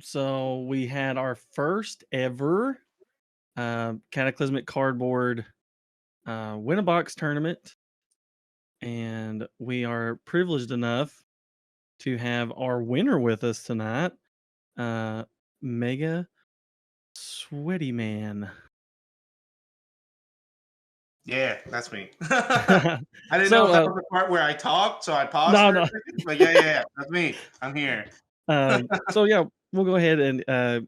So we had our first ever Cataclysmic Cardboard Win-a-Box tournament, and we are privileged enough to have our winner with us tonight, Mega Sweaty Man. Yeah, that's me. I didn't know if that was the part where I talked, so I paused for a second. But yeah, that's me. I'm here. So yeah, we'll go ahead and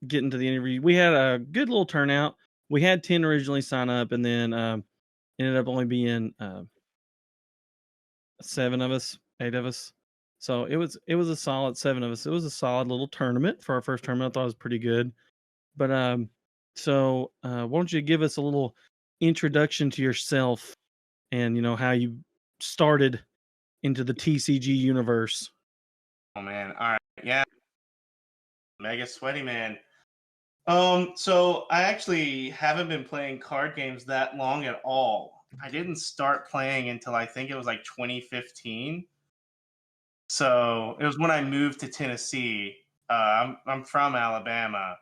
get into the interview. We had a good little turnout. We had 10 originally sign up, and then ended up only being 7 of us, 8 of us. So it was a solid 7 of us. It was a solid little tournament for our first tournament. I thought it was pretty good. But why don't you give us a little introduction to yourself and how you started into the TCG universe? Oh man, all right, yeah, Megasweatyman. So I actually haven't been playing card games that long at all. I didn't start playing until I think it was like 2015. So it was when I moved to Tennessee. I'm from Alabama,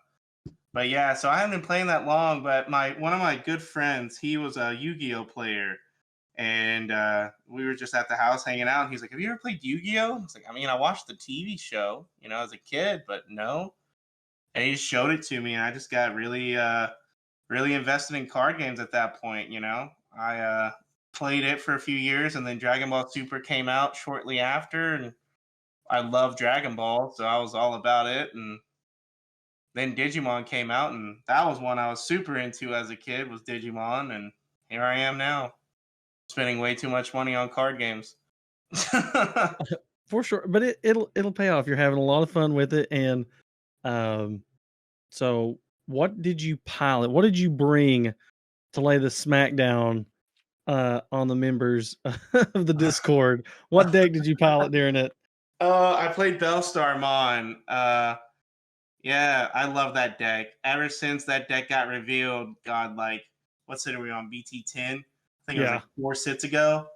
but yeah, so I haven't been playing that long. But one of my good friends, he was a Yu-Gi-Oh player, and we were just at the house hanging out. And he's like, "Have you ever played Yu-Gi-Oh?" I was like, "I mean, I watched the TV show, as a kid, but no." And he just showed it to me, and I just got really, really invested in card games at that point. I played it for a few years, and then Dragon Ball Super came out shortly after, and I love Dragon Ball, so I was all about it. And then Digimon came out, and that was one I was super into as a kid, was Digimon, and here I am now, spending way too much money on card games. For sure, but it'll pay off. You're having a lot of fun with it, and so what did you pilot? What did you bring to lay the smackdown on the members of the Discord? What deck did you pilot during it? I played Bellstar Mon. Yeah, I love that deck. Ever since that deck got revealed, God, what set are we on? BT10? I think it was like 4 sets ago.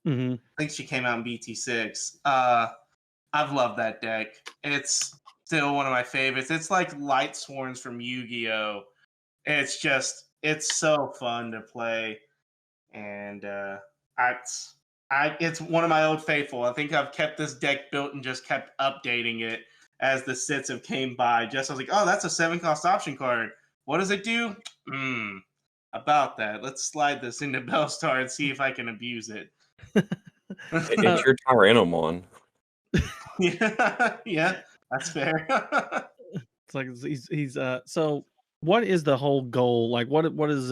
Mm-hmm. I think she came out in BT6. I've loved that deck. It's still one of my favorites. It's like Light Sworns from Yu-Gi-Oh! It's so fun to play. And it's one of my old faithful. I think I've kept this deck built and just kept updating it as the sets have came by. I was like, oh, that's a 7-cost option card. What does it do? About that. Let's slide this into Bellstar and see if I can abuse it. It's your Tyrannomon. Yeah, that's fair. It's like he's so what is the whole goal? Like what is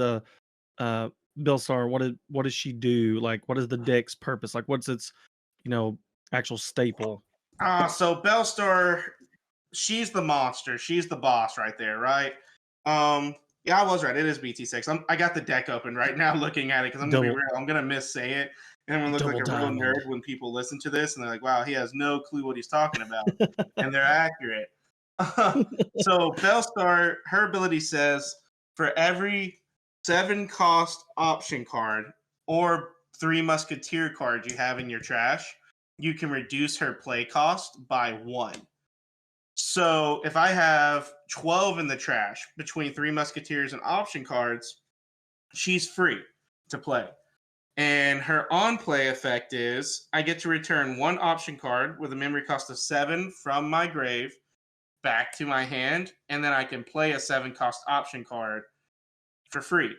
Bellstar, what does she do? Like what is the deck's purpose? Like what's its actual staple? So Bellstar, she's the monster. She's the boss right there, right? Yeah, I was right. It is BT6. I got the deck open right now looking at it because I'm going to be real. I'm going to missay it. And I'm going to look like a real nerd when people listen to this. And they're like, wow, he has no clue what he's talking about. And they're accurate. So Bellstar, her ability says for every 7-cost option card or 3 Musketeer cards you have in your trash, you can reduce her play cost by 1. So if I have 12 in the trash between 3 Musketeers and option cards, she's free to play. And her on-play effect is I get to return 1 option card with a memory cost of 7 from my grave back to my hand, and then I can play a 7-cost option card for free.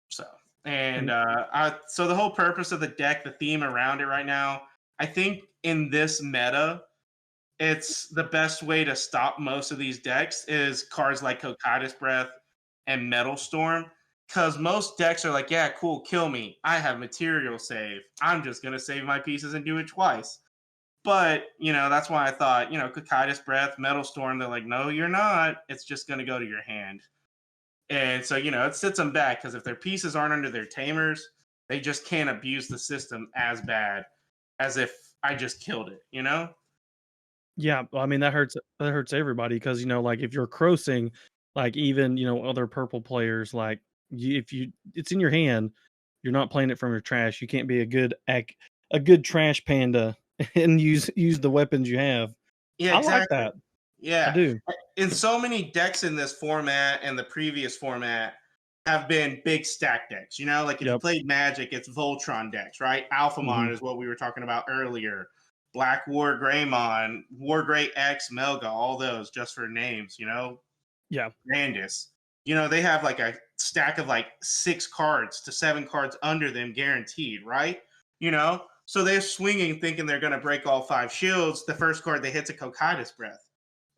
So the whole purpose of the deck, the theme around it right now, I think in this meta, it's the best way to stop most of these decks is cards like Cocytus Breath and Metal Storm. Because most decks are like, yeah, cool, kill me. I have material save. I'm just going to save my pieces and do it twice. But, that's why I thought, Cocytus Breath, Metal Storm, they're like, no, you're not. It's just going to go to your hand. And so, it sits them back because if their pieces aren't under their tamers, they just can't abuse the system as bad as if I just killed it, Yeah, I mean that hurts everybody because like if you're crossing, like even other purple players, like if it's in your hand, you're not playing it from your trash. You can't be a good trash panda and use the weapons you have. Yeah, exactly. I like that. Yeah. do. In so many decks in this format and the previous format have been big stack decks. You know, like if you Yep. played Magic, it's Voltron decks, right? Alphamon is what we were talking about earlier. Black War Greymon, War Grey X, Melga, all those just for names, you know? Yeah. Grandis. You know, they have like a stack of like 6 cards to 7 cards under them guaranteed, right? You know? So they're swinging thinking they're going to break all 5 shields. The first card they hit's a Cocytus Breath.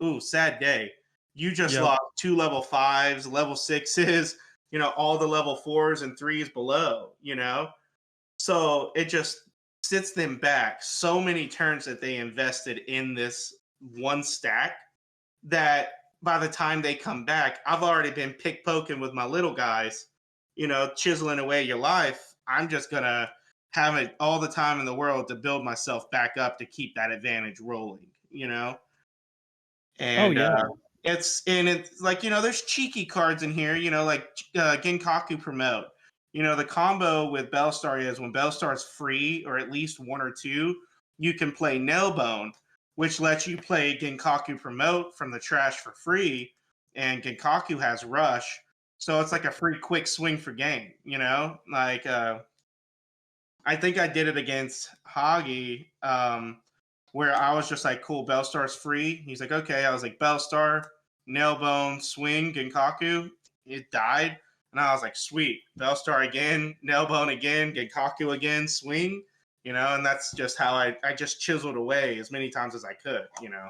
Ooh, sad day. You just Yep. lost 2 level 5s, level 6s, you know, all the level 4s and 3s below, you know? So it just sits them back so many turns that they invested in this one stack that by the time they come back, I've already been pick-poking with my little guys, you know, chiseling away your life. I'm just going to have it all the time in the world to build myself back up to keep that advantage rolling, you know? Oh And yeah. it's like, you know, there's cheeky cards in here, you know, like Genkaku Promote. You know, the combo with Bellstar is when Bellstar's free, or at least 1 or 2, you can play Nailbone, which lets you play Genkaku Promote from the trash for free, and Genkaku has Rush, so it's like a free quick swing for game, you know? Like, I think I did it against Hagi, where I was just like, cool, Bellstar's free. He's like, okay. I was like, Bellstar, Nailbone, swing, Genkaku. It died. And I was like, sweet. Bellstar again, Nailbone again, Genkaku again, swing. You know, and that's just how I just chiseled away as many times as I could, you know.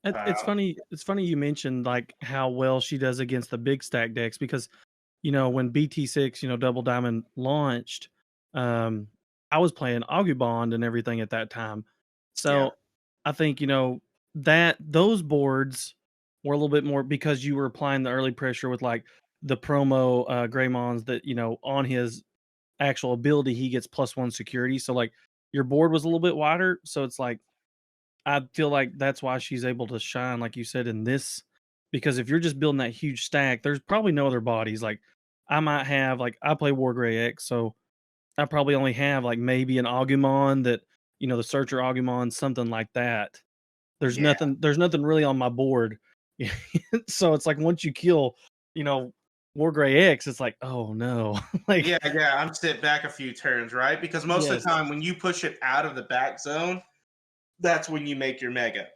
It's funny. It's funny you mentioned like how well she does against the big stack decks because, you know, when BT6, you know, Double Diamond launched, I was playing Augubond and everything at that time. So I think, you know, that those boards were a little bit more because you were applying the early pressure with like the promo Greymons that, you know, on his actual ability, he gets +1 security. So like your board was a little bit wider. So it's like, I feel like that's why she's able to shine, like you said, in this. Because if you're just building that huge stack, there's probably no other bodies. Like I might have, like I play War Grey X, so I probably only have like maybe an Agumon that, you know, the Searcher Agumon, something like that. There's nothing really on my board. So it's like once you kill, you know, War Grey X, it's like, oh no. Like yeah, I'm sit back a few turns, right? Because most of the time when you push it out of the back zone, that's when you make your mega.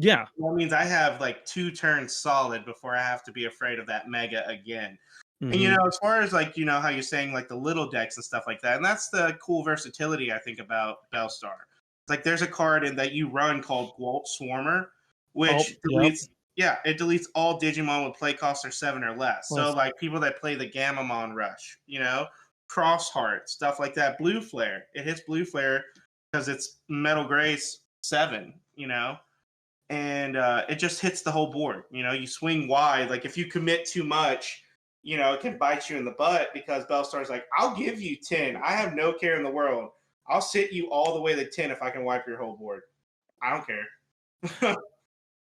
yeah. That means I have like 2 turns solid before I have to be afraid of that mega again. And you know, as far as like, you know, how you're saying like the little decks and stuff like that, and that's the cool versatility I think about Bellstar. Like there's a card in that you run called Gwalt Swarmer, which deletes it deletes all Digimon with play costs are 7 or less. So like people that play the Gamamon Rush, you know, Crossheart, stuff like that. Blue Flare. It hits Blue Flare because it's Metal Grace 7, you know. And it just hits the whole board. You know, you swing wide. Like if you commit too much, you know, it can bite you in the butt because Bellstar's like, I'll give you 10. I have no care in the world. I'll sit you all the way to 10 if I can wipe your whole board. I don't care.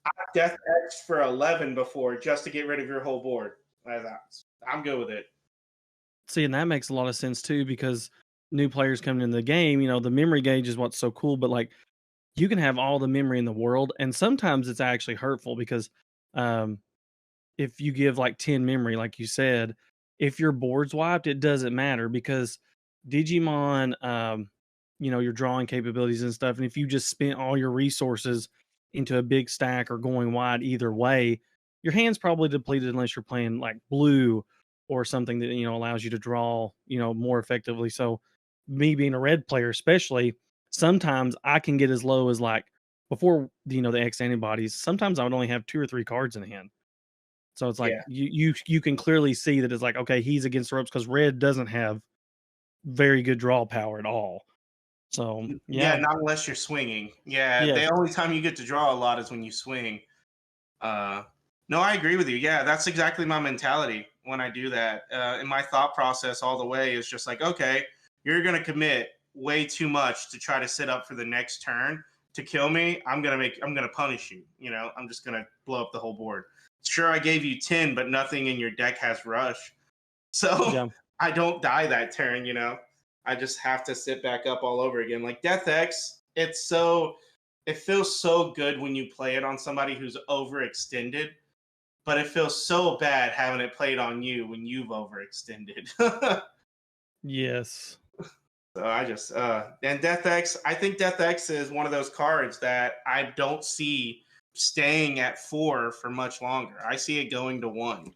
I've Death X for 11 before just to get rid of your whole board. I'm good with it. See, and that makes a lot of sense too because new players coming into the game, you know, the memory gauge is what's so cool, but like you can have all the memory in the world, and sometimes it's actually hurtful because if you give like 10 memory, like you said, if your board's wiped, it doesn't matter because Digimon, you know, your drawing capabilities and stuff, and if you just spent all your resources into a big stack or going wide either way, your hand's probably depleted unless you're playing like blue or something that, you know, allows you to draw, you know, more effectively. So me being a red player, especially, sometimes I can get as low as like before, you know, the X antibodies, sometimes I would only have 2 or 3 cards in hand. So it's like you can clearly see that it's like, okay, he's against the ropes because red doesn't have very good draw power at all. So not unless you're swinging. The only time you get to draw a lot is when you swing. No, I agree with you. Yeah, that's exactly my mentality when I do that. And my thought process all the way is just like, okay, you're gonna commit way too much to try to sit up for the next turn to kill me. I'm gonna punish you. You know, I'm just gonna blow up the whole board. Sure, I gave you 10, but nothing in your deck has rush. So I don't die that turn, you know. I just have to sit back up all over again. Like Death X, it's it feels so good when you play it on somebody who's overextended, but it feels so bad having it played on you when you've overextended. Yes. So I just and Death X, I think Death X is one of those cards that I don't see staying at 4 for much longer. I see it going to 1.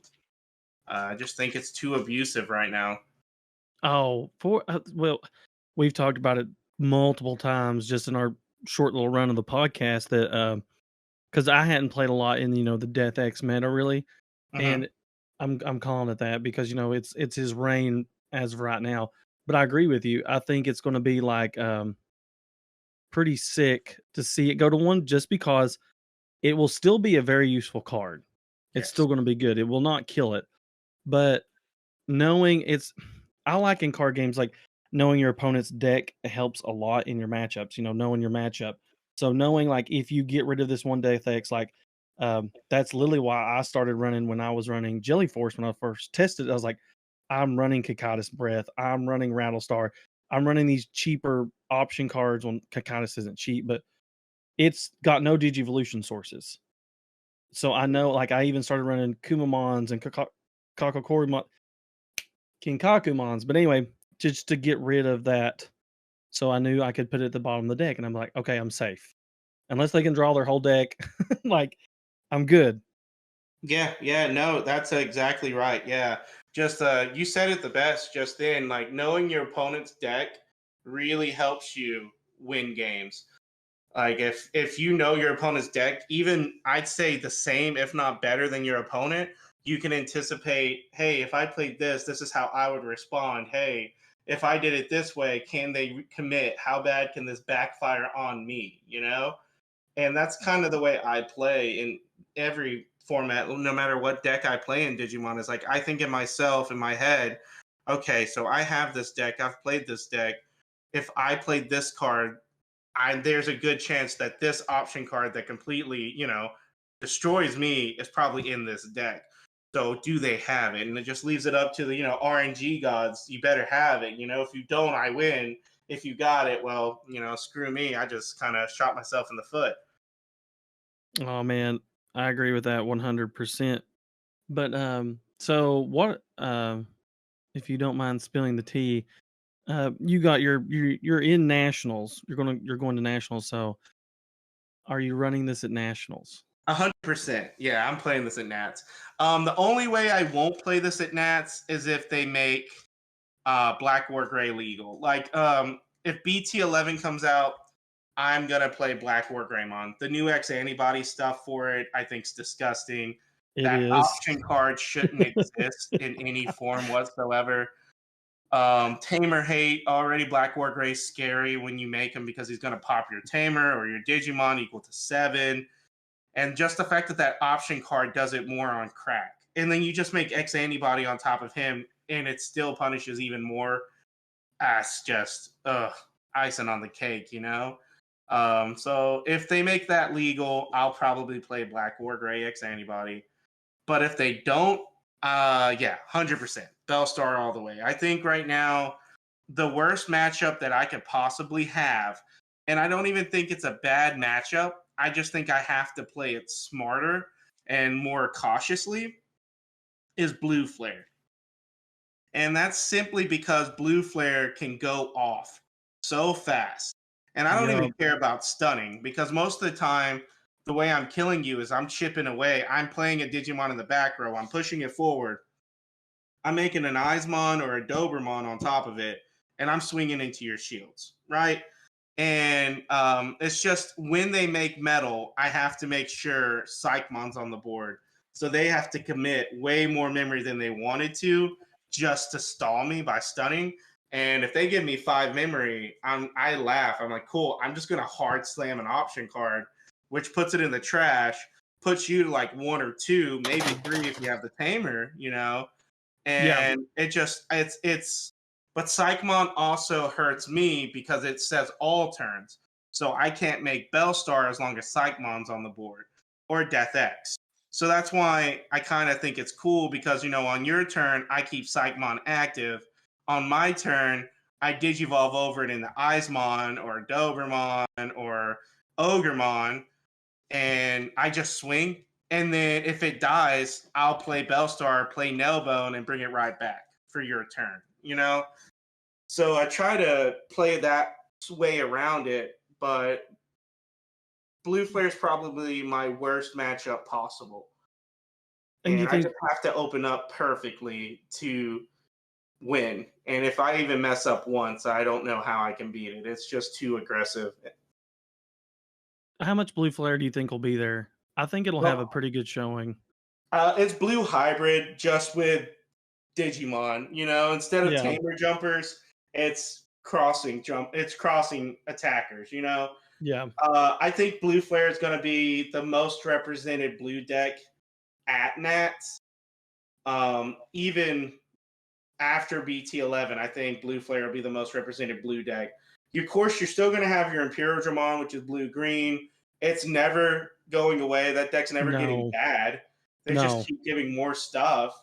I just think it's too abusive right now. Oh, well, we've talked about it multiple times just in our short little run of the podcast that because I hadn't played a lot in the Death X meta really, and I'm calling it that because it's his reign as of right now. But I agree with you. I think it's going to be like pretty sick to see it go to 1 just because it will still be a very useful card. It's still going to be good. It will not kill it, but knowing I like in card games like knowing your opponent's deck helps a lot in your matchups. Knowing your matchup. So knowing like if you get rid of this one Death X, like that's literally why I started running when I was running Jelly Force when I first tested. I was like, I'm running Cocytus Breath. I'm running Rattlestar. I'm running these cheaper option cards. When Cocytus isn't cheap, but it's got no Digivolution sources. So I know, like, I even started running Kumamons and Kinkakumons. But anyway, just to get rid of that, so I knew I could put it at the bottom of the deck. And I'm like, okay, I'm safe. Unless they can draw their whole deck, like, I'm good. Yeah, no, that's exactly right. Yeah. Just you said it the best just then. Like knowing your opponent's deck really helps you win games. Like if you know your opponent's deck, even I'd say the same, if not better than your opponent, you can anticipate, hey, if I played this, this is how I would respond. Hey, if I did it this way, can they commit? How bad can this backfire on me? And that's kind of the way I play in every format, no matter what deck I play in Digimon. Is like I think in myself, in my head, okay, so I have this deck, I've played this deck. If I played this card, there's a good chance that this option card that completely, destroys me is probably in this deck. So do they have it? And it just leaves it up to the, RNG gods. You better have it. If you don't, I win. If you got it, well, screw me. I just kind of shot myself in the foot. Oh man, I agree with that 100%. But so what? If you don't mind spilling the tea, you got you're in nationals. You're going to nationals. So are you running this at nationals? 100%. Yeah, I'm playing this at Nats. The only way I won't play this at Nats is if they make Black War Gray legal. Like, if BT11 comes out, I'm gonna play Black War Greymon. The new X antibody stuff for it, I think, is disgusting. That option card shouldn't exist in any form whatsoever. Tamer hate already. Black War Gray scary when you make him because he's gonna pop your Tamer or your Digimon equal to 7. And just the fact that that option card does it more on crack. And then you just make X antibody on top of him and it still punishes even more. That's just icing on the cake, So if they make that legal, I'll probably play Black War Gray X antibody. But if they don't, 100%. Bellstar all the way. I think right now, the worst matchup that I could possibly have, and I don't even think it's a bad matchup, I just think I have to play it smarter and more cautiously, is Blue Flare. And that's simply because Blue Flare can go off so fast. And I don't even care about stunning because most of the time, the way I'm killing you is I'm chipping away. I'm playing a Digimon in the back row. I'm pushing it forward. I'm making an Eismon or a Dobermon on top of it, and I'm swinging into your shields, right? And it's just when they make metal, I have to make sure Psychmon's on the board. So they have to commit way more memory than they wanted to just to stall me by stunning. And if they give me 5 memory, I laugh. I'm like, cool, I'm just going to hard slam an option card, which puts it in the trash, puts you to like 1 or 2, maybe 3 if you have the Tamer, And it's but Psychmon also hurts me because it says all turns. So I can't make Bellstar as long as Psychmon's on the board or Death X. So that's why I kind of think it's cool because, on your turn, I keep Psychmon active. On my turn, I Digivolve over it into Eismon or Dobermon or Ogremon, and I just swing. And then if it dies, I'll play Bellstar, play Nailbone, and bring it right back for your turn, you know? So I try to play that way around it, but Blue Flare is probably my worst matchup possible. And I just have to open up perfectly to win. And if I even mess up once, I don't know how I can beat it. It's just too aggressive. How much Blue Flare do you think will be there? I think it'll have a pretty good showing. It's Blue Hybrid just with Digimon, you know, instead of Tamer Jumpers, it's crossing attackers, you know? Yeah. I think Blue Flare is going to be the most represented blue deck at Nats. Even after BT11, I think Blue Flare will be the most represented blue deck. Of course, you're still going to have your Imperial Dramon, which is blue-green. It's never going away. That deck's never getting bad. They just keep giving more stuff,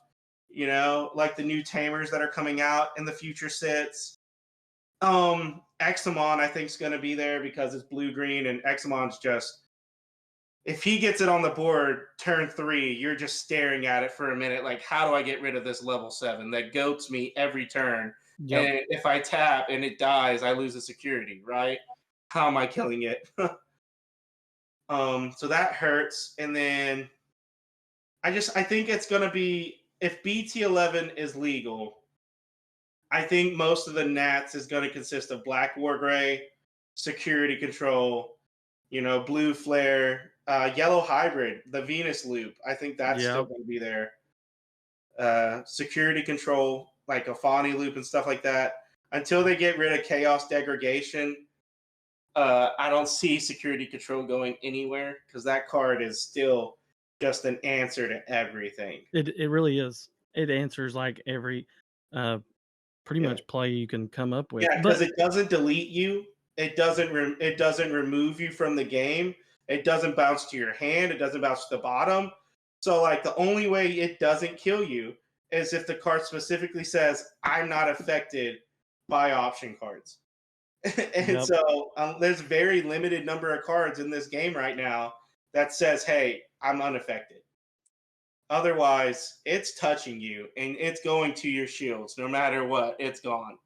you know, like the new Tamers that are coming out in the future sets. Examon, I think, is going to be there because it's blue-green, and Examon's just, if he gets it on the board turn 3, you're just staring at it for a minute like, how do I get rid of this level 7 that goats me every turn? Yep. And if I tap and it dies, I lose a security, right? How am I killing it? So that hurts. And then I think it's going to be, if BT11 is legal, I think most of the Nats is going to consist of Black War Gray, Security Control, you know, Blue Flare, Yellow Hybrid, the Venus Loop. I think that's still going to be there. Security Control, like a Fawny Loop and stuff like that. Until they get rid of Chaos Degradation, I don't see Security Control going anywhere because that card is still just an answer to everything. It really is. It answers like every pretty much play you can come up with. Yeah, because it doesn't delete you. It doesn't remove you from the game. It doesn't bounce to your hand. It doesn't bounce to the bottom. So, like, the only way it doesn't kill you is if the card specifically says, I'm not affected by option cards. And so there's very limited number of cards in this game right now that says, hey, I'm unaffected. Otherwise, it's touching you, and it's going to your shields. No matter what, it's gone.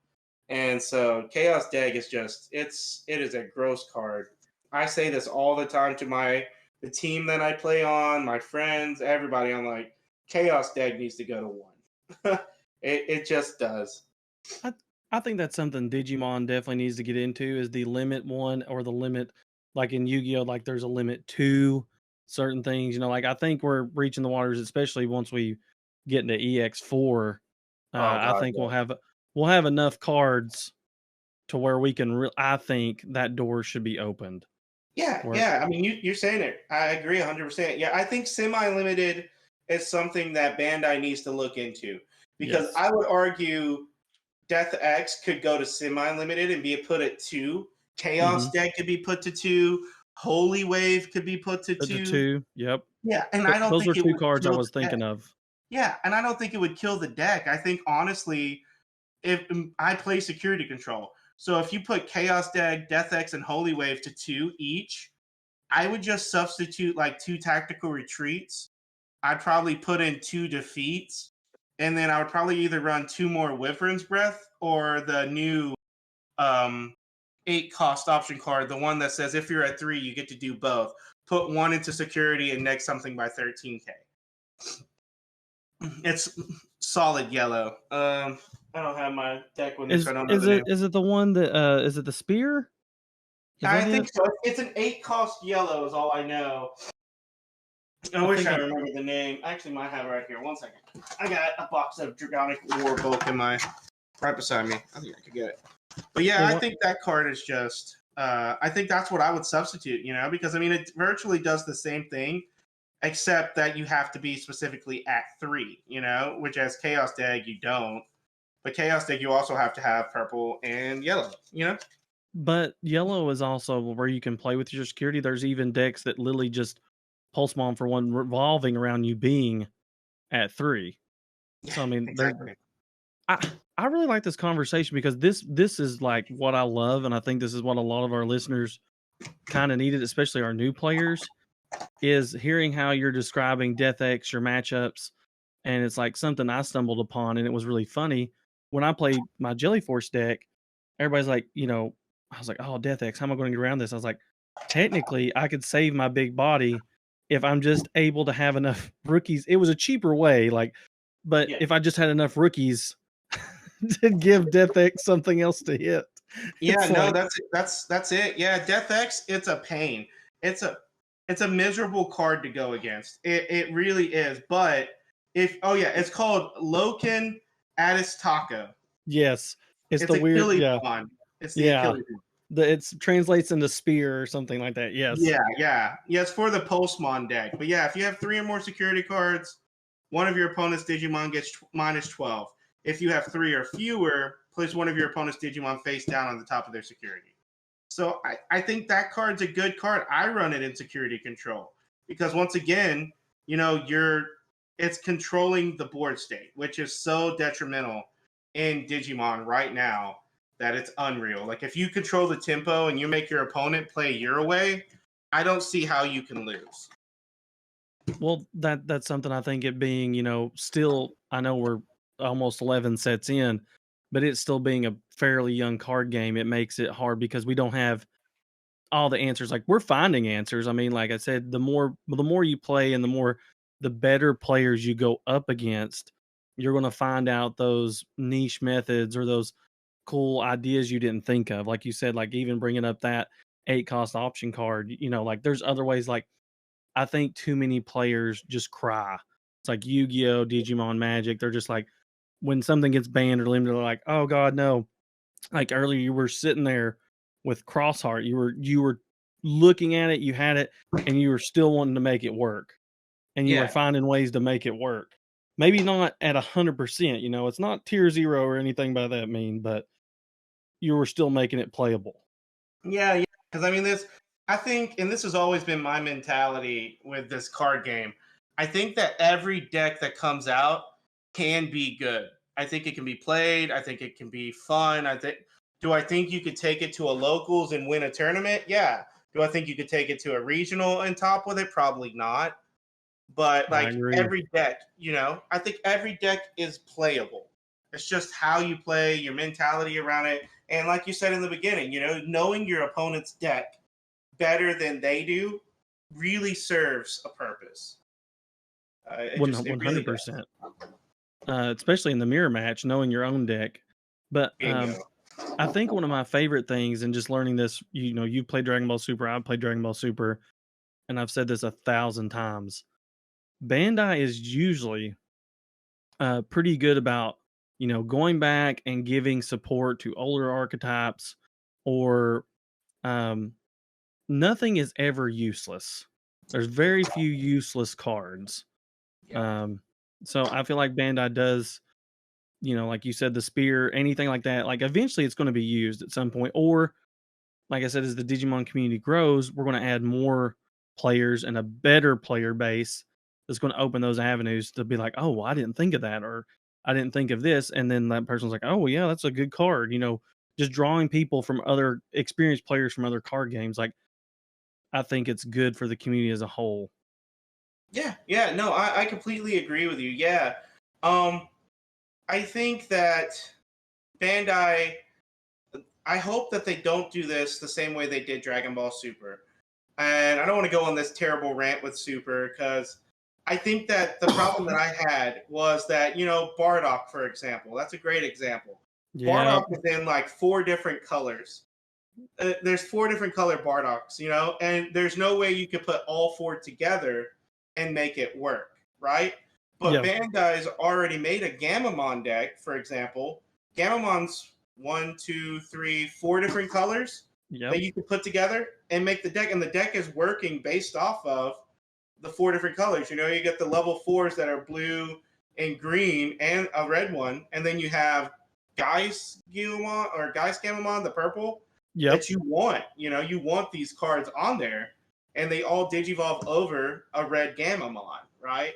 And so Chaos Deg is just, it is a gross card. I say this all the time to the team that I play on, my friends, everybody. I'm like, Chaos Deg needs to go to 1. It just does. I think that's something Digimon definitely needs to get into, is the limit 1 or the limit, like in Yu-Gi-Oh, like there's a limit 2 certain things, you know, like I think we're reaching the waters, especially once we get into EX4. I think we'll have enough cards to where we can I think that door should be opened. Yeah. I mean, you're saying it. I agree 100%. Yeah, I think semi-limited is something that Bandai needs to look into, because I would argue Death X could go to semi-limited and be put at 2. Chaos Deck could be put to 2. Holy Wave could be put to 2. Yep. Yeah, and I don't those think are 2 cards I was thinking of. Yeah, and I don't think it would kill the deck. I think, honestly, if I play Security Control, so if you put Chaos Deck, Death X, and Holy Wave to 2 each, I would just substitute like 2 Tactical Retreats. I'd probably put in 2 Defeats, and then I would probably either run 2 more Wyvern's Breath or the new 8-cost option card, the one that says if you're at 3, you get to do both. Put 1 into Security and next something by 13k. It's solid yellow. I don't have my deck with me. Is it the one that is it the spear? I think so. It's an 8-cost yellow is all I know. I wish I remember the name. I actually might have it right here. 1 second. I got a box of Dragonic War Bulk right beside me. I think I could get it. But yeah, I think that card is just I think that's what I would substitute, you know, because I mean it virtually does the same thing, except that you have to be specifically at 3, you know, which as Chaos Deg you don't. But Chaos Deg you also have to have purple and yellow, you know? But yellow is also where you can play with your security. There's even decks that literally just Pulse Bomb for 1 revolving around you being at 3. So I mean, exactly. I really like this conversation because this is like what I love, and I think this is what a lot of our listeners kind of needed, especially our new players, is hearing how you're describing Death X, your matchups, and it's like something I stumbled upon, and it was really funny. When I played my Jelly Force deck, everybody's like, I was like, oh, Death X, how am I going to get around this? I was like, technically, I could save my big body if I'm just able to have enough rookies. It was a cheaper way, but if I just had enough rookies to give Death X something else to hit. Yeah, no, that's it. Yeah, Death X, it's a pain. It's a miserable card to go against. It really is. But it's called Loken Addis Taco. Yes, it's the Achilles weird. Bond. It's the Achilles Bond. It translates into spear or something like that. Yes. Yeah. It's for the Postmon deck. But yeah, if you have 3 or more security cards, one of your opponent's Digimon gets minus 12. If you have 3 or fewer, place one of your opponent's Digimon face down on the top of their security. So I think that card's a good card. I run it in security control because once again, it's controlling the board state, which is so detrimental in Digimon right now that it's unreal. Like if you control the tempo and you make your opponent play your way, I don't see how you can lose. Well, that's something I think it being, still, I know we're almost 11 sets in, but it's still being a fairly young card game. It makes it hard because we don't have all the answers. Like we're finding answers. I mean, like I said, the more you play and the better players you go up against, you're going to find out those niche methods or those cool ideas you didn't think of. Like you said, like even bringing up that 8-cost option card, like there's other ways. Like I think too many players just cry. It's like Yu-Gi-Oh, Digimon, Magic. They're just like, when something gets banned or limited, they're like, oh God, no. Like earlier, you were sitting there with Crossheart. You were looking at it, you had it, and you were still wanting to make it work. And you were finding ways to make it work. Maybe not at 100%. It's not tier 0 or anything by that mean, but you were still making it playable. Yeah. Because I mean, I think, and this has always been my mentality with this card game, I think that every deck that comes out can be good. I think it can be played. I think it can be fun. Do I think you could take it to a locals and win a tournament? Yeah. Do I think you could take it to a regional and top with it? Probably not. But like every deck, I think every deck is playable. It's just how you play, your mentality around it. And like you said in the beginning, knowing your opponent's deck better than they do really serves a purpose. 100%. Especially in the mirror match, knowing your own deck. But I think one of my favorite things, and just learning this, you played Dragon Ball Super, I played Dragon Ball Super, and I've said this 1,000 times. Bandai is usually pretty good about, going back and giving support to older archetypes, or nothing is ever useless. There's very few useless cards. So I feel like Bandai does, like you said, the spear, anything like that. Like eventually it's going to be used at some point. Or like I said, as the Digimon community grows, we're going to add more players and a better player base that's going to open those avenues to be like, oh, well, I didn't think of that, or I didn't think of this. And then that person's like, oh, well, yeah, that's a good card. Just drawing people from other experienced players from other card games. Like, I think it's good for the community as a whole. Yeah. No, I completely agree with you. Yeah. I think that Bandai, I hope that they don't do this the same way they did Dragon Ball Super. And I don't want to go on this terrible rant with Super because I think that the problem that I had was that, Bardock, for example, that's a great example. Yeah. Bardock is in like 4 different colors. There's 4 different color Bardocks, and there's no way you could put all 4 together and make it work, right? But Bandai's already made a Gamamon deck, for example. Gamamon's 1, 2, 3, 4 different colors that you can put together and make the deck. And the deck is working based off of the 4 different colors. You get the level 4s that are blue and green and a red one. And then you have Guy's Gamamon, the purple, that you want. You want these cards on there. And they all digivolve over a red Gamamon, right?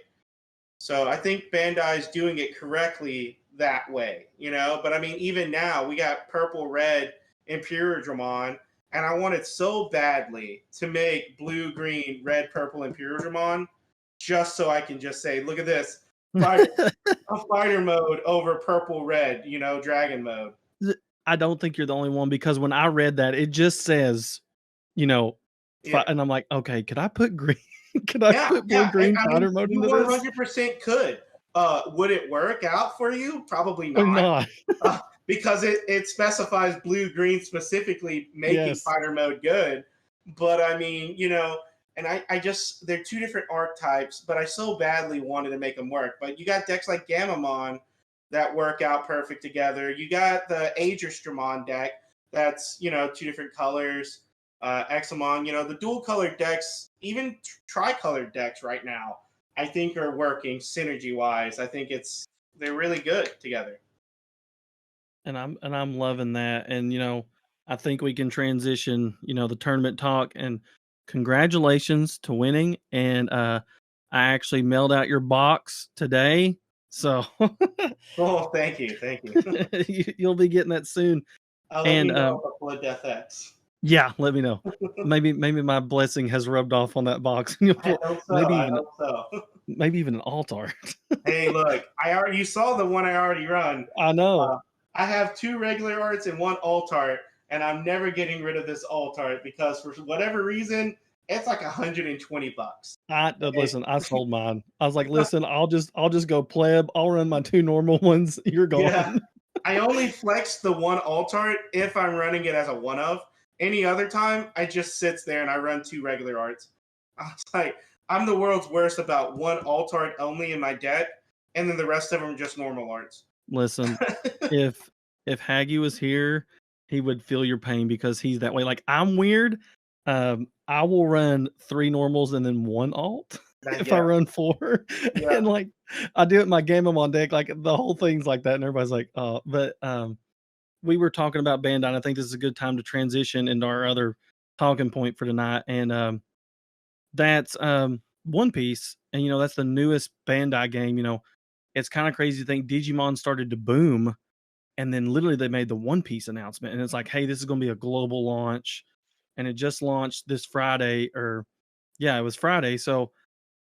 So I think Bandai is doing it correctly that way, But I mean, even now we got purple, red Imperial Dramon, and I wanted so badly to make blue, green, red, purple, and Pyrodramon, just so I can just say, look at this, fighter mode over purple, red, dragon mode. I don't think you're the only one, because when I read that, it just says, and I'm like, okay, could I put green? Could I put blue, green fighter mode into this? You 100% could. Would it work out for you? Probably not. Or not. Because it specifies blue, green specifically, making fighter mode good. But I mean, and I just, they're two different archetypes, but I so badly wanted to make them work. But you got decks like Gamamon that work out perfect together. You got the Agerstramon deck that's, two different colors. Examon, the dual colored decks, even tricolored decks right now, I think are working synergy wise. I think they're really good together. And I'm loving that. And I think we can transition, the tournament talk. And congratulations to winning. And I actually mailed out your box today. So oh, thank you. You'll be getting that soon. I'll let you know about Blood Death X. Yeah, let me know. maybe my blessing has rubbed off on that box. I hope so. Maybe even an alt art. Hey, look, you saw the one I already run. I know. I have 2 regular arts and 1 alt art, and I'm never getting rid of this alt art because for whatever reason, it's like $120. Listen, I sold mine. I was like, listen, I'll just go pleb. I'll run my 2 normal ones. You're gone. Yeah. I only flex the 1 alt art if I'm running it as a one of. Any other time, I just sits there and I run 2 regular arts. I was like, I'm the world's worst about 1 alt art only in my deck, and then the rest of them are just normal arts. Listen, if Haggy was here, he would feel your pain because he's that way. Like, I'm weird. I will run 3 normals and then 1 alt if I run 4. Yeah. And like, I do it in my Gamamon deck. Like, the whole thing's like that, and everybody's like, oh. But we were talking about Bandai, and I think this is a good time to transition into our other talking point for tonight. And that's One Piece, and that's the newest Bandai game. It's kind of crazy to think Digimon started to boom, and then literally they made the One Piece announcement, and it's like, hey, this is going to be a global launch, and it just launched this Friday, it was Friday. So,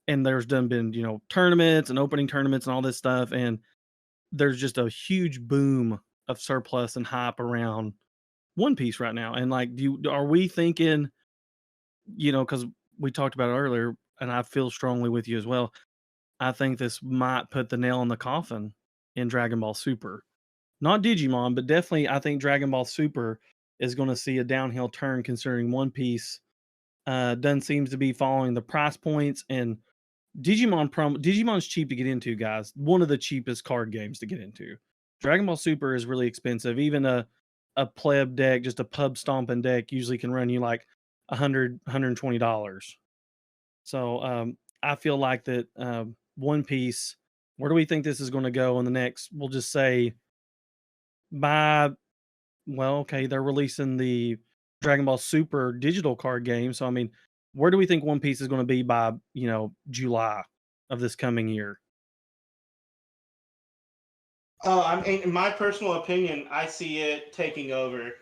and there's been tournaments and opening tournaments and all this stuff, and there's just a huge boom of surplus and hype around One Piece right now. And like, are we thinking, because we talked about it earlier, and I feel strongly with you as well, I think this might put the nail in the coffin in Dragon Ball Super. Not Digimon, but definitely I think Dragon Ball Super is going to see a downhill turn, considering One Piece doesn't seems to be following the price points. And Digimon's cheap to get into, guys. One of the cheapest card games to get into. Dragon Ball Super is really expensive. Even a pleb deck, just a pub stomping deck, usually can run you like $120. So I feel like that One Piece, where do we think this is going to go in the next, we'll just say they're releasing the Dragon Ball Super digital card game. So, I mean, where do we think One Piece is going to be by, July of this coming year? In my personal opinion, I see it taking over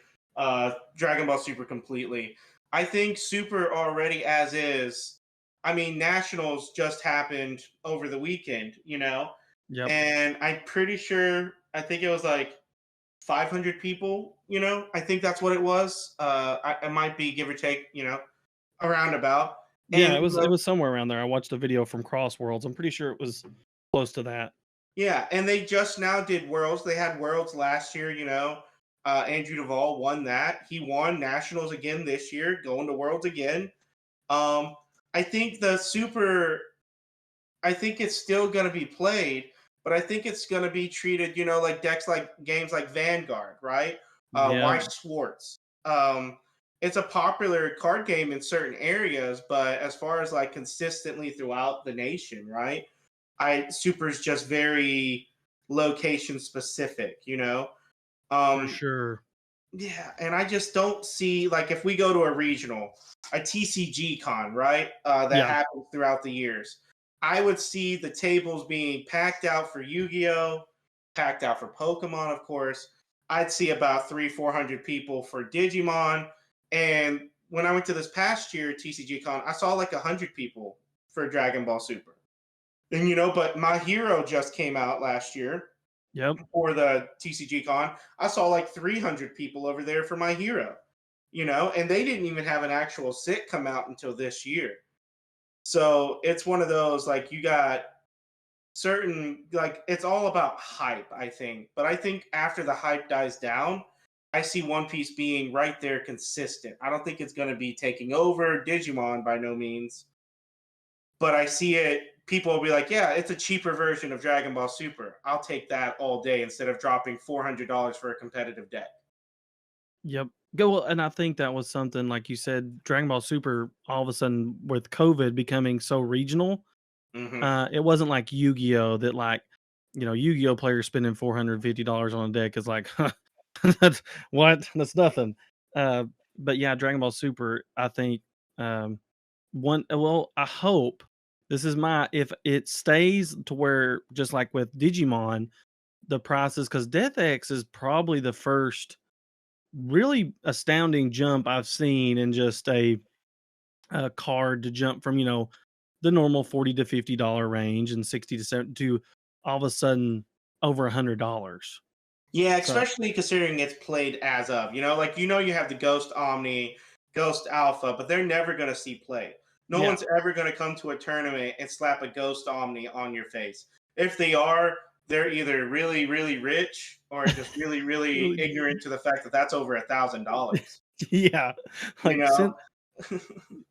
Dragon Ball Super completely. I think Super already as is. I mean, Nationals just happened over the weekend, Yep. And I'm pretty sure, I think it was like 500 people, I think that's what it was. I might be, give or take, around about. Yeah, it was somewhere around there. I watched a video from Crossworlds. I'm pretty sure it was close to that. Yeah, and they just now did Worlds. They had Worlds last year, Andrew Duvall won that. He won Nationals again this year, going to Worlds again. I think the Super, I think it's still going to be played, but I think it's going to be treated, like decks, like games like Vanguard, right? Weiss Schwartz. It's a popular card game in certain areas, but as far as like consistently throughout the nation, right? Super's just very location specific, For sure. Yeah, and I just don't see, like, if we go to a regional, a TCG con, right, that happens throughout the years, I would see the tables being packed out for Yu-Gi-Oh!, packed out for Pokemon, of course. I'd see about 300-400 people for Digimon, And when I went to this past year TCG Con, I saw like 100 people for Dragon Ball Super. And but My Hero just came out last year. Yep. For the TCG Con, I saw like 300 people over there for My Hero. And they didn't even have an actual sit come out until this year. So it's one of those, like, you got certain, like, it's all about hype, I think. But I think after the hype dies down, I see One Piece being right there consistent. I don't think it's going to be taking over Digimon by no means. But I see it, people will be like, yeah, it's a cheaper version of Dragon Ball Super. I'll take that all day instead of dropping $400 for a competitive deck. Yep. Well, and I think that was something, like you said, Dragon Ball Super, all of a sudden with COVID becoming so regional, it wasn't like Yu-Gi-Oh! That, like, Yu-Gi-Oh! Players spending $450 on a deck is like, that's what? That's nothing. But yeah, Dragon Ball Super, I think, I hope this is if it stays to where, just like with Digimon, the prices, because Death X is probably the first really astounding jump I've seen in just a card to jump from the normal $40 to $50 range and 60 to 70 to all of a sudden over $100. Yeah, especially considering it's played as of, you have the Ghost Omni, Ghost Alpha, but they're never going to see play. No one's ever going to come to a tournament and slap a Ghost Omni on your face. If they are, they're either really, really rich or just really, really ignorant to the fact that that's over $1,000. Yeah. Like,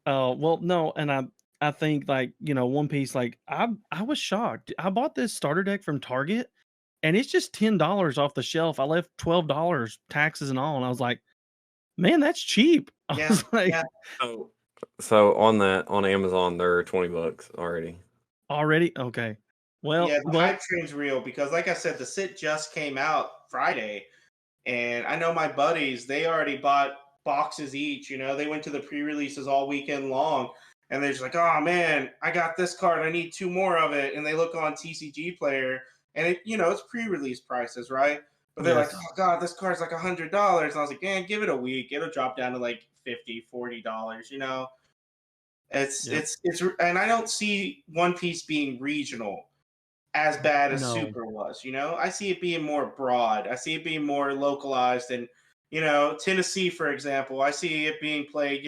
well, no. And I think, like, One Piece, like, I was shocked. I bought this starter deck from Target and it's just $10 off the shelf. I left $12 taxes and all. And I was like, man, that's cheap. I was like, so on Amazon, they're $20 already. Already? Okay. Well, yeah, the hype train's real because, like I said, the sit just came out Friday, and I know my buddies, they already bought boxes each. They went to the pre-releases all weekend long, and they're just like, oh man, I got this card, I need 2 more of it. And they look on TCG Player, and it's pre-release prices, right? But they're like, oh god, this card's like $100. And I was like, man, give it a week, it'll drop down to like $50, $40. It's and I don't see One Piece being regional as bad as Super was. I see it being more broad. I see it being more localized. And Tennessee, for example, I see it being played.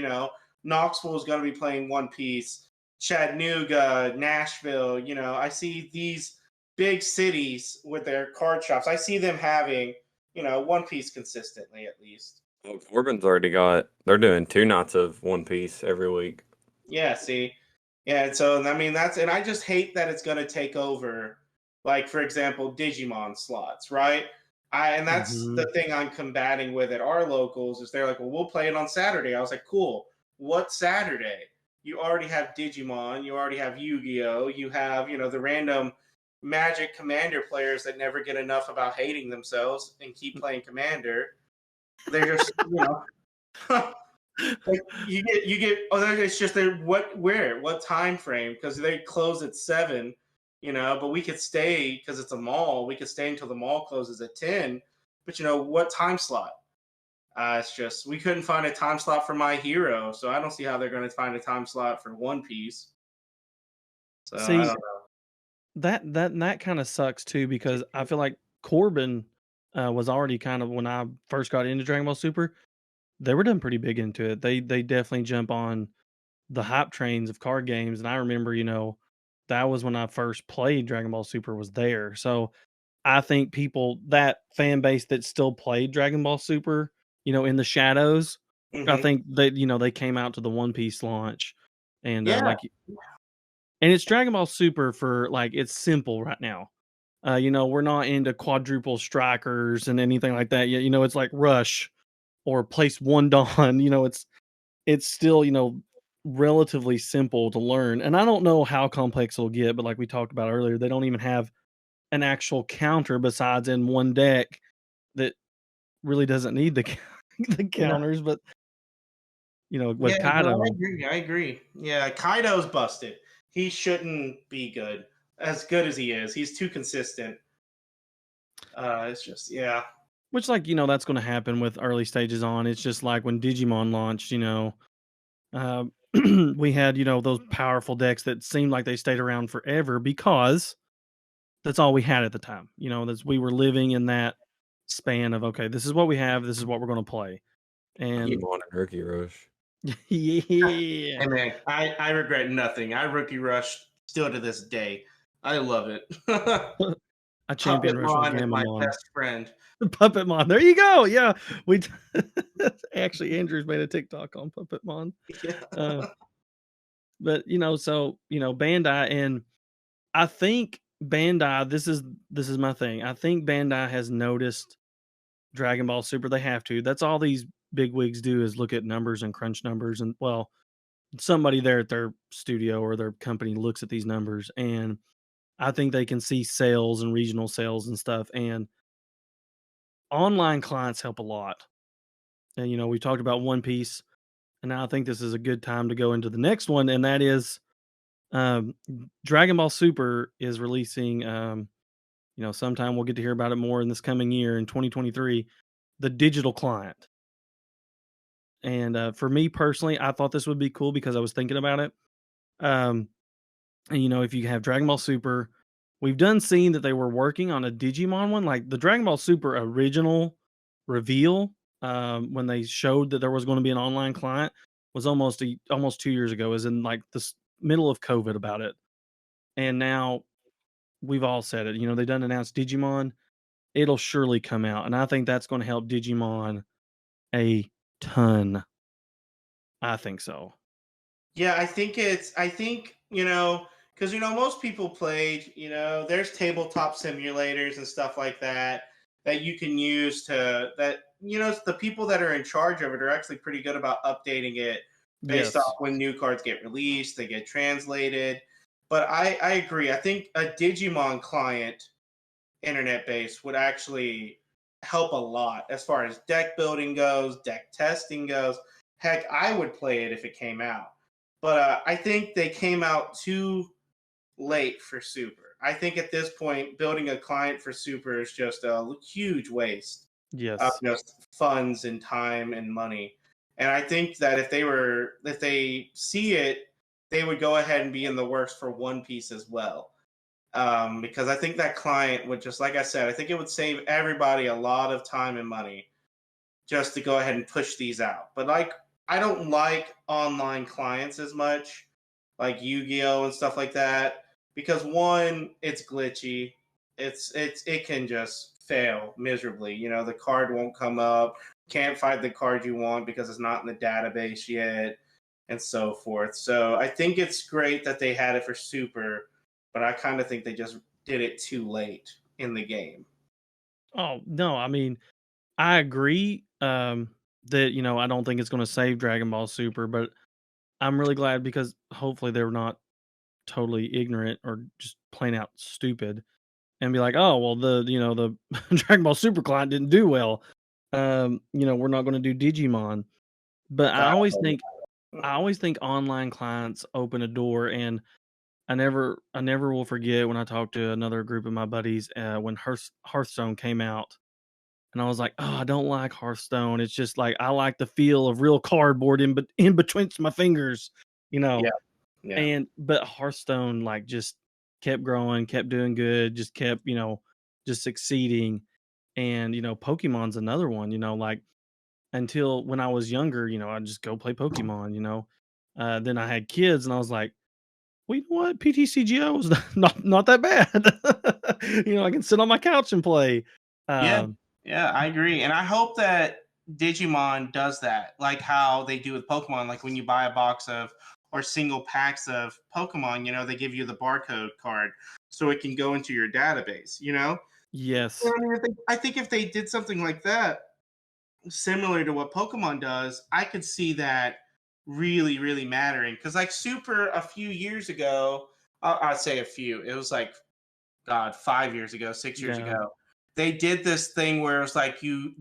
Knoxville is going to be playing One Piece. Chattanooga, Nashville. I see these big cities with their card shops. I see them having One Piece consistently, at least. Well, Corbin's already they're doing 2 nights of One Piece every week. Yeah, see. Yeah, and so, I mean, and I just hate that it's going to take over, like, for example, Digimon slots, right? And that's the thing I'm combating with at our locals, is they're like, well, we'll play it on Saturday. I was like, cool. What Saturday? You already have Digimon, you already have Yu-Gi-Oh, you have, the random Magic Commander players that never get enough about hating themselves and keep playing Commander. They're just, like, you get it's just what time frame, because they close at 7, but we could stay because it's a mall, we could stay until the mall closes at 10, but what time slot? It's just, we couldn't find a time slot for My Hero, so I don't see how they're going to find a time slot for One Piece. So see, I don't know. That kind of sucks too, because I feel like Corbin was already kind of, when I first got into Dragon Ball Super, they were done pretty big into it. They definitely jump on the hype trains of card games. And I remember, that was when I first played Dragon Ball Super, was there. So I think that fan base that still played Dragon Ball Super, in the shadows, I think that, they came out to the One Piece launch, and and it's Dragon Ball Super for, like, it's simple right now. We're not into quadruple strikers and anything like that yet. It's like Rush or Place One Dawn. It's still, relatively simple to learn. And I don't know how complex it'll get, but like we talked about earlier, they don't even have an actual counter besides in one deck that really doesn't need the counters. But with Kaido, I agree. Yeah, Kaido's busted. He shouldn't be good as he is. He's too consistent. It's just, yeah. which like, that's going to happen with early stages on. It's just like when Digimon launched, uh, we had, those powerful decks that seemed like they stayed around forever because that's all we had at the time. We were living in that span of, okay, this is what we have, this is what we're going to play. And Pokemon and Rookie Rush. yeah. Hey man, I regret nothing. I rookie rush still to this day. I love it. I champion rush with Puppetmon is my Gamamon. best friend. Puppetmon. There you go. Yeah. We actually Andrew's made a TikTok on Puppetmon. Yeah. But Bandai, and I think Bandai, this is my thing. I think Bandai has noticed Dragon Ball Super. They have to. That's all these big wigs do is look at numbers and crunch numbers. And well, somebody there at their studio or their company looks at these numbers, and I think they can see sales and regional sales and stuff. And online clients help a lot. And we talked about One Piece, and now I think this is a good time to go into the next one, and that is Dragon Ball Super is releasing. Sometime we'll get to hear about it more in this coming year in 2023. The digital client, and for me personally, I thought this would be cool because I was thinking about it. And if you have Dragon Ball Super, we've seen that they were working on a Digimon one, like the Dragon Ball Super original reveal. When they showed that there was going to be an online client was almost 2 years ago, is in like the middle of COVID about it. And now we've all said it, they done announced Digimon. It'll surely come out. And I think that's going to help Digimon a ton. I think so. Yeah, I think because most people played, there's tabletop simulators and stuff like that you can use the people that are in charge of it are actually pretty good about updating it based off when new cards get released, they get translated. But I agree. I think a Digimon client internet base would actually help a lot as far as deck building goes, deck testing goes. Heck, I would play it if it came out. But I think they came out too late for Super. I think at this point, building a client for Super is just a huge waste of funds and time and money. And I think that if they see it, they would go ahead and be in the works for One Piece as well. Because I think that client would, just like I said, I think it would save everybody a lot of time and money just to go ahead and push these out. But I don't like online clients as much, like Yu-Gi-Oh and stuff like that, because one, it's glitchy. It can just fail miserably. The card won't come up. Can't find the card you want because it's not in the database yet, and so forth. So I think it's great that they had it for Super, but I kind of think they just did it too late in the game. Oh no, I mean, I agree. That I don't think it's going to save Dragon Ball Super, but I'm really glad because hopefully they're not totally ignorant or just plain out stupid and be like, oh well, the Dragon Ball Super client didn't do well. We're not going to do Digimon. But I always think online clients open a door, and I never will forget when I talked to another group of my buddies when Hearthstone came out. And I was like, oh, I don't like Hearthstone. It's just like I like the feel of real cardboard in between my fingers, Yeah. But Hearthstone like just kept growing, kept doing good, just kept just succeeding. And Pokemon's another one. Like until when I was younger, I'd just go play Pokemon. Then I had kids, and I was like, well, you know what? PTCGO is not that bad. I can sit on my couch and play. Yeah, I agree. And I hope that Digimon does that, like how they do with Pokemon. Like when you buy a box of or single packs of Pokemon, they give you the barcode card so it can go into your database, Yes. I think if they did something like that, similar to what Pokemon does, I could see that really, really mattering. Because like Super a few years ago, I'd say a few, it was like, God, 5 years ago, 6 years ago. They did this thing where it's like you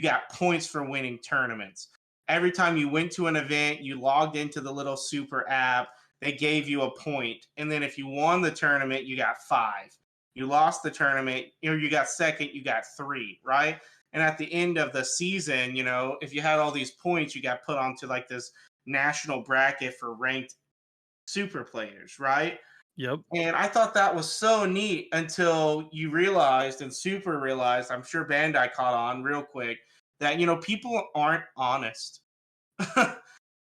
got points for winning tournaments. Every time you went to an event, you logged into the little Super app, they gave you a point. And then if you won the tournament, you got 5. You lost the tournament, or you got second, you got 3, right? And at the end of the season, if you had all these points, you got put onto like this national bracket for ranked super players, right? Yep. And I thought that was so neat until you realized and Super realized, I'm sure Bandai caught on real quick, that people aren't honest.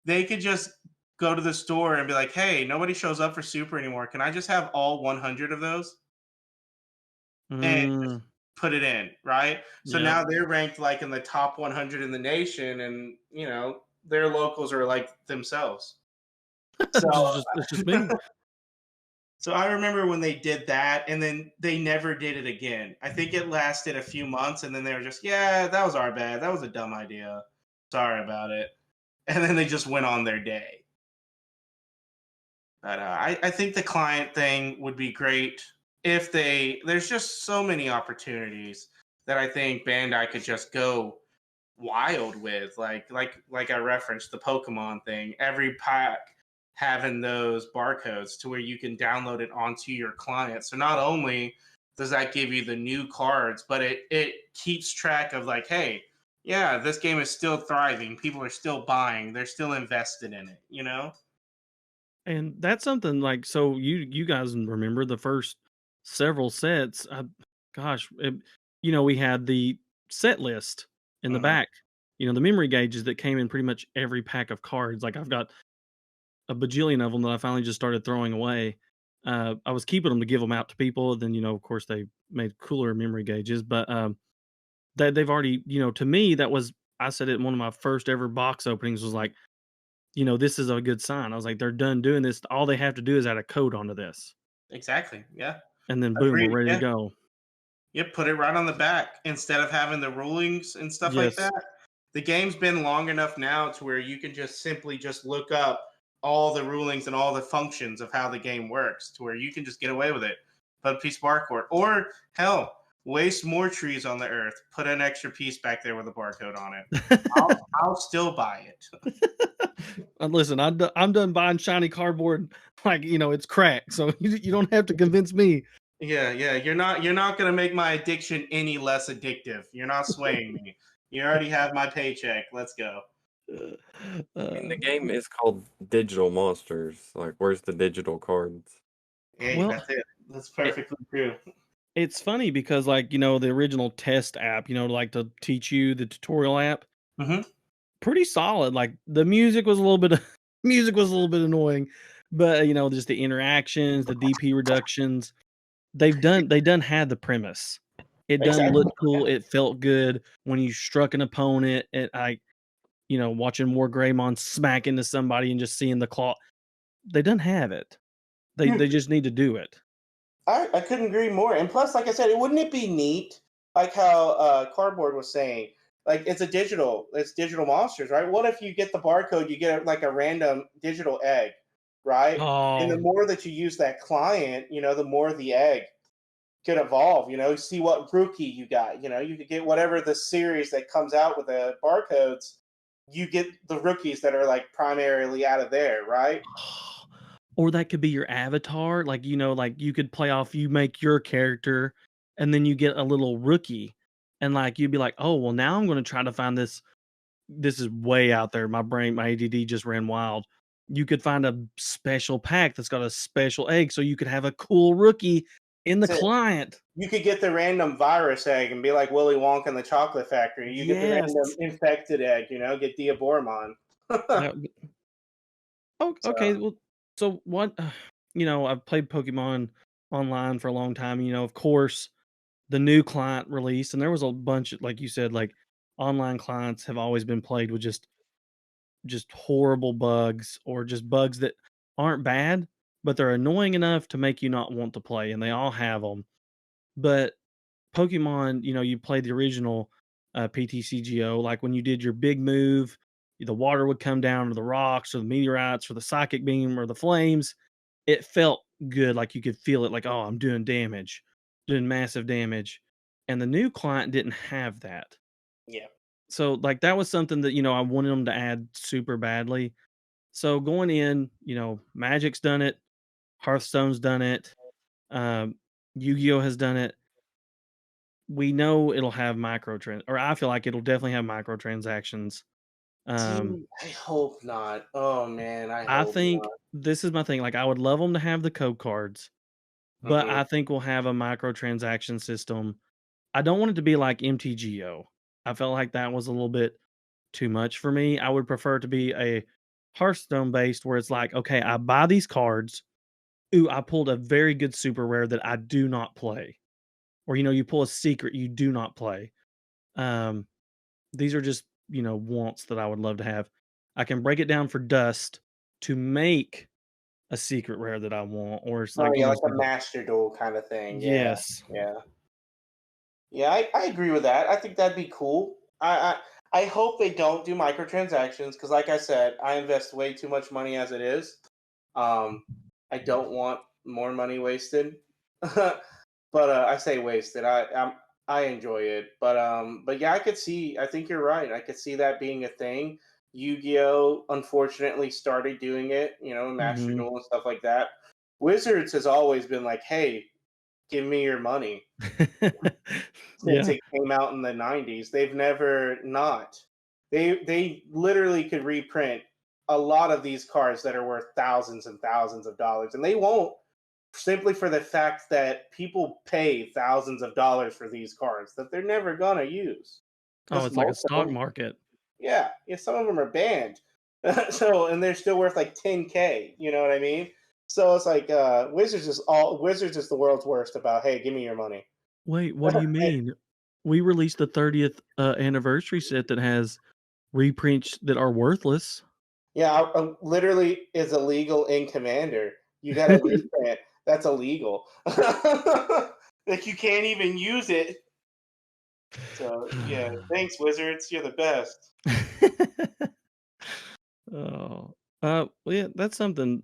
They could just go to the store and be like, "Hey, nobody shows up for Super anymore. Can I just have all 100 of those?" And just Mm, put it in, right? So yep. now they're ranked like in the top 100 in the nation, and their locals are like themselves. So It's just me. So I remember when they did that, and then they never did it again. I think it lasted a few months, and then they were just, yeah, that was our bad. That was a dumb idea. Sorry about it. And then they just went on their day. But I think the client thing would be great if there's just so many opportunities that I think Bandai could just go wild with. Like I referenced the Pokemon thing. Every pack having those barcodes to where you can download it onto your client. So not only does that give you the new cards, but it keeps track of like, hey, yeah, this game is still thriving. People are still buying. They're still invested in it. And that's something like, so you guys remember the first several sets. Gosh, we had the set list in the Mhm. back. The memory gauges that came in pretty much every pack of cards. Like I've got a bajillion of them that I finally just started throwing away. I was keeping them to give them out to people. Then of course they made cooler memory gauges, but they've already, to me that was, I said it in one of my first ever box openings, was like, this is a good sign. I was like, they're done doing this. All they have to do is add a code onto this, Exactly. Yeah. and then boom, we're Agreed. ready to Yeah. go. Yep. Put it right on the back instead of having the rulings and stuff like Yes. that. The game's been long enough now to where you can just simply just look up all the rulings and all the functions of how the game works to where you can just get away with it. Put a piece of barcode. Or hell, waste more trees on the earth. Put an extra piece back there with a barcode on it. I'll still buy it. And listen, I'm done buying shiny cardboard. Like, it's cracked. So you don't have to convince me. Yeah, yeah. You're not gonna make my addiction any less addictive. You're not swaying me. You already have my paycheck. Let's go. And the game is called Digital Monsters. Like, where's the digital cards? Hey, Well, that's it. That's perfectly true. it's funny because, like, the original test app, like to teach you the tutorial app, Mm-hmm. pretty solid. Like the music was a little bit music was a little bit annoying, but just the interactions, the DP reductions, they done had the premise. It done Exactly. looked cool. It felt good when you struck an opponent. Watching War Greymon smack into somebody and just seeing the claw. They done have it. They just need to do it. I couldn't agree more. And plus, like I said, wouldn't it be neat, like how Cardboard was saying, like it's digital monsters, right? What if you get the barcode, you get like a random digital egg, right? And the Oh, more that you use that client, the more the egg could evolve. See what rookie you got. You could get whatever the series that comes out with the barcodes. You get the rookies that are like primarily out of there, right? or that could be your avatar. Like, like you could play off, you make your character, and then you get a little rookie. And like you'd be like, oh, well, now I'm going to try to find this. This is way out there. My brain, my ADD just ran wild. You could find a special pack that's got a special egg, so you could have a cool rookie in the That's it. client. You could get the random virus egg and be like Willy Wonka in the Chocolate Factory. You get the Yes. random infected egg, get Diaboromon. Oh, okay. So, Well, so what? I've played Pokemon online for a long time. Of course, the new client release, and there was a bunch, like you said, like online clients have always been played with just horrible bugs, or just bugs that aren't bad, but they're annoying enough to make you not want to play, and they all have them. But Pokemon, you played the original PTCGO, like when you did your big move, the water would come down, or the rocks, or the meteorites, or the psychic beam, or the flames. It felt good, like you could feel it, like, oh, I'm doing damage, doing massive damage. And the new client didn't have that. yeah. So, like, that was something that, I wanted them to add super badly. So, going in, Magic's done it, Hearthstone's done it, um, Yu Gi Oh has done it. we know it'll have or I feel like it'll definitely have microtransactions. Dude, I hope not. Oh man, I I hope think not. this is my thing. Like, I would love them to have the code cards, but Hmm. I think we'll have a microtransaction system. I don't want it to be like MTGO. I felt like that was a little bit too much for me. I would prefer it to be a Hearthstone based where it's like, okay, I buy these cards. Ooh, I pulled a very good super rare that I do not play. Or, you pull a secret you do not play. Um, these are just, wants that I would love to have. I can break it down for dust to make a secret rare that I want, or it's Oh like, yeah, like a master duel kind of thing. Yeah, yes. yeah, yeah. I agree with that. I think that'd be cool. I hope they don't do microtransactions because, like I said, I invest way too much money as it is. Um, I don't want more money wasted. But I say wasted. I enjoy it, but yeah, I could see. I think you're right. I could see that being a thing. Yu-Gi-Oh! Unfortunately started doing it. Master Hmm. Duel and stuff like that. Wizards has always been like, "Hey, give me your money." Since Yeah. it came out in the '90s, they've never not. They literally could reprint a lot of these cards that are worth thousands and thousands of dollars, and they won't simply for the fact that people pay thousands of dollars for these cards that they're never gonna use Oh, because it's like a most of stock them, market. yeah, some of them are banned. So and they're still worth like 10K. You know what I mean? So it's like Wizards is the world's worst about, hey, give me your money. Wait, what do you mean? We released the 30th anniversary set that has reprints that are worthless. Yeah, literally is illegal in Commander. You got to reprint. That's illegal. Like you can't even use it. So yeah, thanks Wizards. You're the best. Oh, well, yeah, that's something,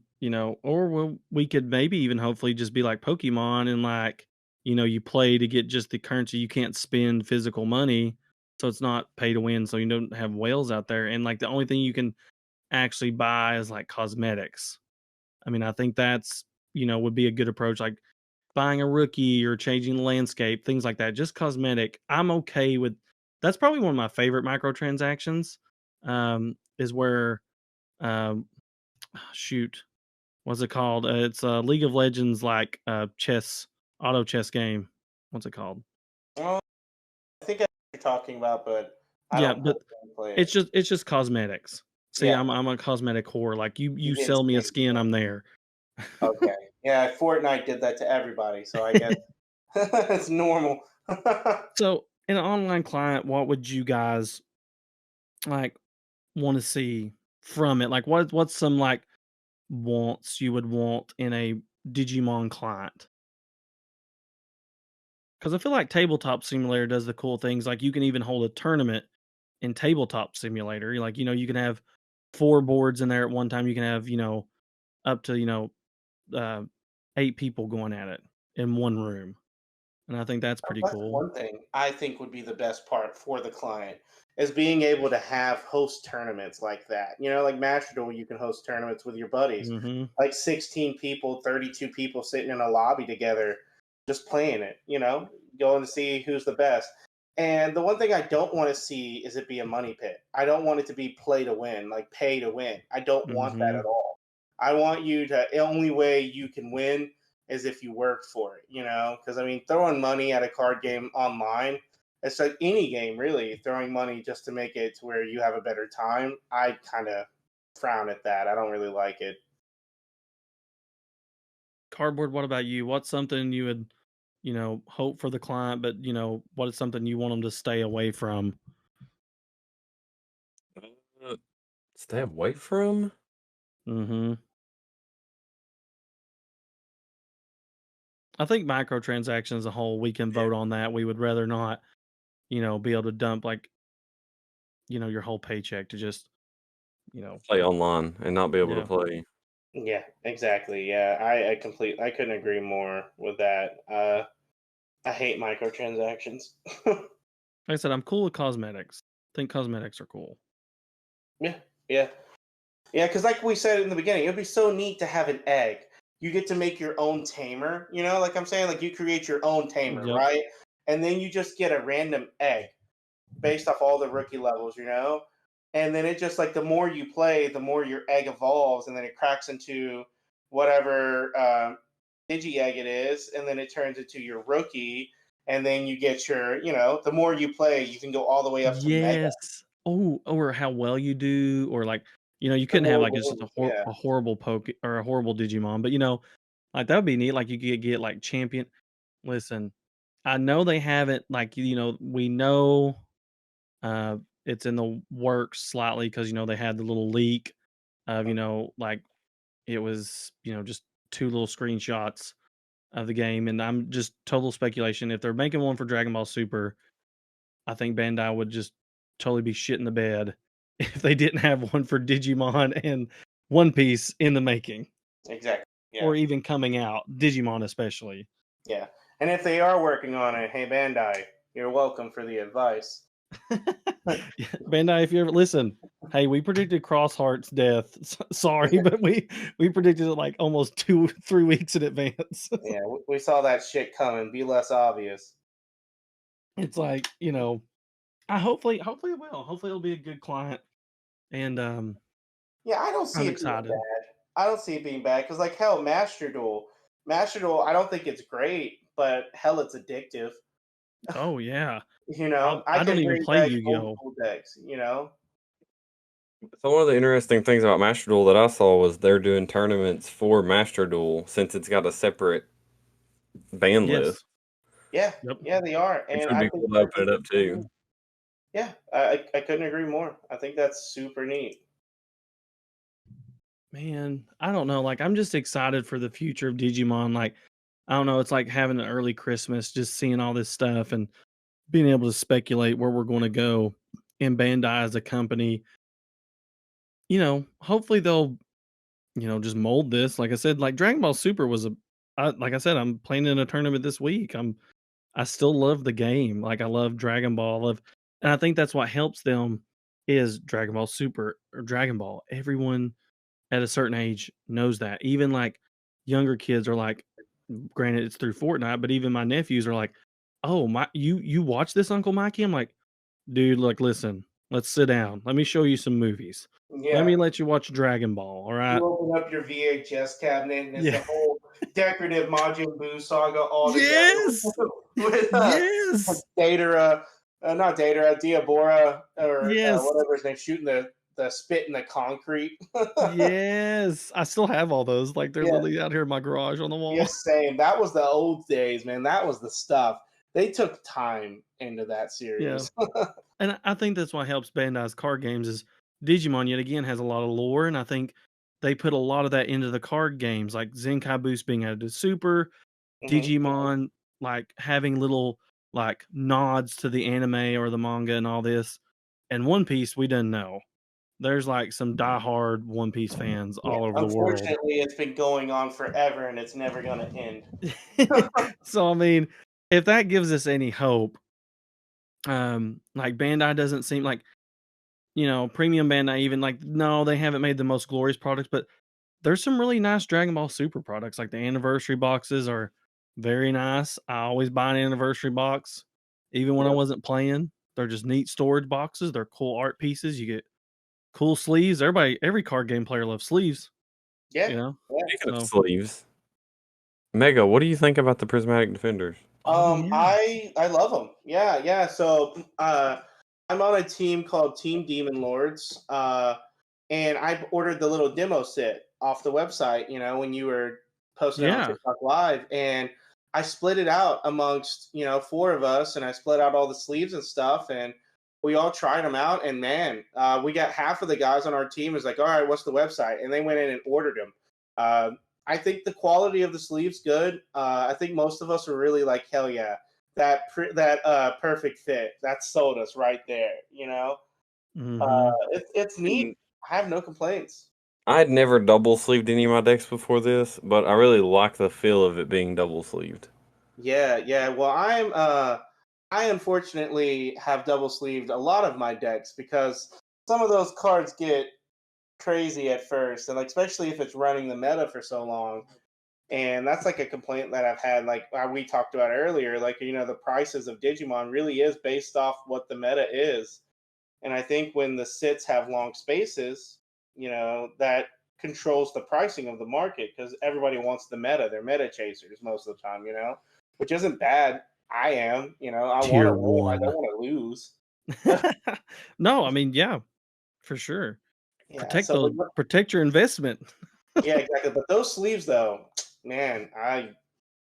or we could maybe even hopefully just be like Pokemon and like, you play to get just the currency. You can't spend physical money, so it's not pay to win. So you don't have whales out there, and like the only thing you can actually buy is like cosmetics. I mean, I think that's would be a good approach, like buying a rookie or changing the landscape, things like that. Just cosmetic. I'm okay with. That's probably one of my favorite microtransactions. Is where shoot, what's it called? It's a League of Legends like chess auto chess game. What's it called? Well, I think I know what you're talking about, but I Yeah, don't but personally play it's it. just cosmetics. See, Yeah, I'm a cosmetic whore. Like you you get sell me a skins. skin, I'm there. Okay. Yeah, Fortnite did that to everybody, so I guess it's normal. So in an online client, what would you guys like want to see from it? Like what's some like wants you would want in a Digimon client? Because I feel like Tabletop Simulator does the cool things. Like you can even hold a tournament in Tabletop Simulator. Like, you can have 4 boards in there at one time. You can have, up to, uh, 8 people going at it in one room. And I think that's pretty That's cool. one thing I think would be the best part for the client is being able to have host tournaments like that. Like Master Duel, you can host tournaments with your buddies, Mhm. like 16 people, 32 people sitting in a lobby together, just playing it. Going to see who's the best. And the one thing I don't want to see is it be a money pit. I don't want it to be play to win, like pay to win. I don't want that at Mhm. all. I want you to, the only way you can win is if you work for it, Because I mean, throwing money at a card game online, it's like any game really. Throwing money just to make it to where you have a better time, I kind of frown at that. I don't really like it. Cardboard, what about you? What's something you would, hope for the client, but, what is something you want them to stay away from? Uh, Stay away from? Mhm. I think microtransactions as a whole, we can vote on that. We would rather not, be able to dump like, your whole paycheck to just, you know, Play online and not be able to yeah. play. Yeah, exactly. Yeah, I couldn't agree more with that. I hate microtransactions. Like I said, I'm cool with cosmetics. I think cosmetics are cool. Yeah, yeah. Yeah, because like we said in the beginning, it'd be so neat to have an egg. You get to make your own tamer, like I'm saying, like you create your own tamer, Yep. right? and then you just get a random egg based off all the rookie levels, and then it just like the more you play, the more your egg evolves, and then it cracks into whatever digi egg it is, and then it turns into your rookie, and then you get your, the more you play, you can go all the way up to Mega. Yes. Oh, or how well you do, or like, you couldn't have like it's just Yeah. a horrible poke or a horrible Digimon, but like that would be neat. Like you could get like champion. Listen, I know they haven't like we know it's in the works slightly because they had the little leak of like it was just two little screenshots of the game, and I'm just total speculation. If they're making one for Dragon Ball Super, I think Bandai would just totally be shit in the bed if they didn't have one for Digimon and One Piece in the making. Exactly. Yeah. Or even coming out, Digimon especially. Yeah. And if they are working on it, hey Bandai, you're welcome for the advice. Bandai, if you ever listen, hey, we predicted Crossheart's death. Sorry, but we predicted it like almost 2-3 weeks in advance. Yeah, we saw that shit coming. Be less obvious. It's like, I hopefully it will. Hopefully it'll be a good client. And yeah, I don't see I'm it excited. being bad. I don't see it being bad because, like, hell, Master Duel, I don't think it's great, but hell, it's addictive. Oh yeah, I don't even play Yu-Gi-Oh. Decks, So one of the interesting things about Master Duel that I saw was they're doing tournaments for Master Duel since it's got a separate ban list. Yeah, yeah, they are, It and would be cool to open it up too. Yeah, I couldn't agree more. I think that's super neat. Man, I don't know. Like, I'm just excited for the future of Digimon. Like, I don't know. It's like having an early Christmas, just seeing all this stuff and being able to speculate where we're going to go. And Bandai as a company, hopefully they'll, just mold this. Like I said, like Dragon Ball Super was like I said, I'm playing in a tournament this week. I still love the game. Like I love Dragon Ball. And I think that's what helps them is Dragon Ball Super or Dragon Ball. Everyone at a certain age knows that. Even like younger kids are like, granted it's through Fortnite, but even my nephews are like, "Oh, you watch this, Uncle Mikey?" I'm like, "Dude, look, listen, let's sit down. Let me show you some movies. Let me let you watch Dragon Ball, all right?" You open up your VHS cabinet and it's the whole decorative Majin Buu saga all together. Yes! With Yes! Datara, not Datara, Diabora, or Yes! whatever his name, shooting the spit in the concrete. Yes! I still have all those. Like, they're literally out here in my garage on the wall. Yes, same. That was the old days, man. That was the stuff. They took time into that series. And I think that's what helps Bandai's card games is Digimon, yet again, has a lot of lore, and I think they put a lot of that into the card games, like Zenkai Boost being added to Super, Digimon, like, having little, like, nods to the anime or the manga and all this. And One Piece, we didn't know. There's, like, some diehard One Piece fans all over the world. Unfortunately, it's been going on forever, and it's never going to end. So, I mean, if that gives us any hope, like, Bandai doesn't seem like, Premium Bandai even, like, no, they haven't made the most glorious products, but there's some really nice Dragon Ball Super products. Like, the anniversary boxes are very nice. I always buy an anniversary box, even when I wasn't playing. They're just neat storage boxes. They're cool art pieces. You get cool sleeves. Every card game player loves sleeves. Yeah. Speaking of sleeves, Mega, what do you think about the Prismatic Defenders? I love them. Yeah. So I'm on a team called Team Demon Lords, and I ordered the little demo set off the website. When you were posting it on TikTok Live, and I split it out amongst 4 of us, and I split out all the sleeves and stuff, and we all tried them out. And man, we got half of the guys on our team was like, "All right, what's the website?" And they went in and ordered them. I think the quality of the sleeve's good. I think most of us were really like, hell yeah, that perfect fit. That sold us right there. It's neat. I have no complaints. I had never double sleeved any of my decks before this, but I really like the feel of it being double sleeved. Yeah. Well, I unfortunately have double sleeved a lot of my decks because some of those cards get crazy at first, and like especially if it's running the meta for so long, And that's like a complaint that I've had, like we talked about earlier, like, the prices of Digimon really is based off what the meta is. And I think when the sits have long spaces, that controls the pricing of the market because everybody wants the meta. They're meta chasers most of the time, which isn't bad. I am, I want to Tier win. I 1. don't want to lose. No, I mean, yeah, for sure. Yeah. Protect your investment. Yeah, exactly. But those sleeves, though, man, I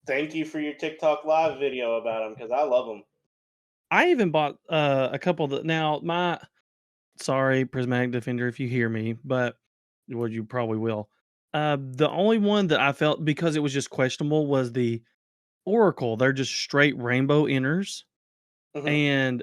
thank you for your TikTok live video about them because I love them. I even bought a couple that now sorry, Prismatic Defender, if you hear me, but you probably will. The only one that I felt because it was just questionable was the Oracle. They're just straight rainbow inners, and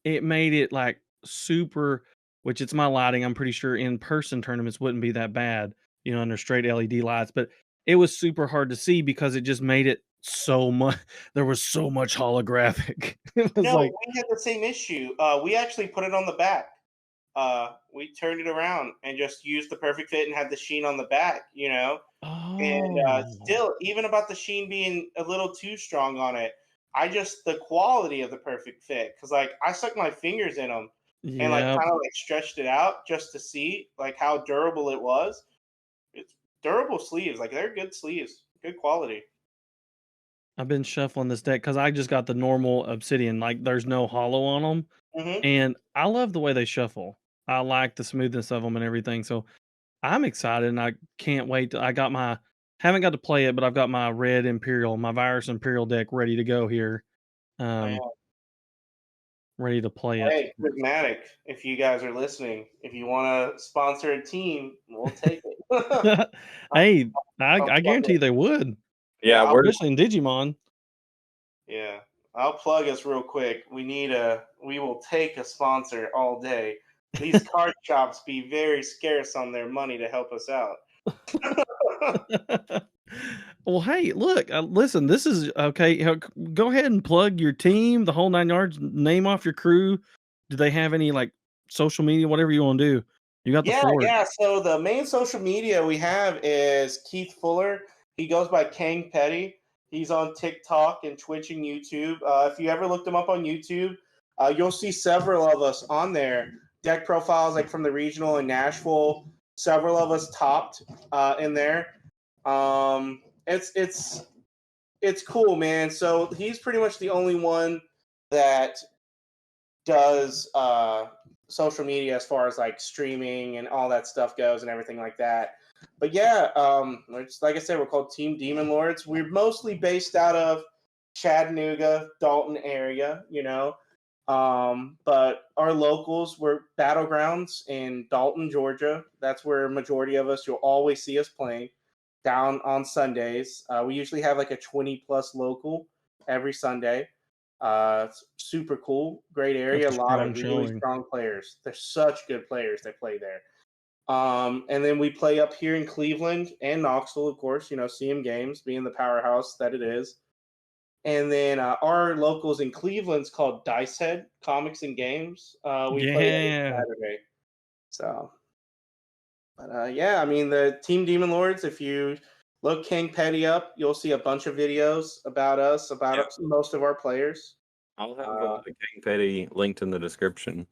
it made it like super. Which it's my lighting. I'm pretty sure in person tournaments wouldn't be that bad, under straight LED lights, but it was super hard to see because it just made it so much. There was so much holographic. It was like we had the same issue. We actually put it on the back. We turned it around and just used the perfect fit and had the sheen on the back, and still, even about the sheen being a little too strong on it, the quality of the perfect fit, because like I stuck my fingers in them and like kind of like stretched it out just to see like how durable it was. It's durable sleeves, like they're good sleeves, good quality. I've been shuffling this deck because I just got the normal obsidian, like there's no hollow on them, and I love the way they shuffle. I like the smoothness of them and everything, so I'm excited and I can't wait. Haven't got to play it, but I've got my red Imperial, my Virus Imperial deck ready to go here. Ready to play it. Hey, Prismatic, if you guys are listening, if you want to sponsor a team, we'll take it. Hey, I guarantee they would. Yeah, especially in Digimon. Yeah, I'll plug us real quick. We will take a sponsor all day. These card shops be very scarce on their money to help us out. Well, hey, look, listen, this is okay. Go ahead and plug your team, the whole 9 yards, name off your crew. Do they have any like social media, whatever you want to do? You got the floor. Yeah. So the main social media we have is Keith Fuller. He goes by Kang Petty. He's on TikTok and Twitch and YouTube. If you ever looked him up on YouTube, you'll see several of us on there. Deck profiles like from the regional in Nashville. Several of us topped in there. It's cool, man. So he's pretty much the only one that does social media as far as like streaming and all that stuff goes and everything like that. But yeah, like I said, we're called Team Demon Lords. We're mostly based out of Chattanooga, Dalton area, but our locals were Battlegrounds in Dalton, Georgia. That's where a majority of us, you'll always see us playing down on Sundays. We usually have like a 20 plus local every Sunday. It's super cool, great area, a lot of really strong players. There's such good players that play there. And then we play up here in Cleveland and Knoxville, of course, CM Games being the powerhouse that it is. And then our locals in Cleveland's called Dicehead Comics and Games. We play every Saturday. So, but yeah, I mean, the Team Demon Lords, if you look King Petty up, you'll see a bunch of videos about us, most of our players. I'll have King Petty linked in the description.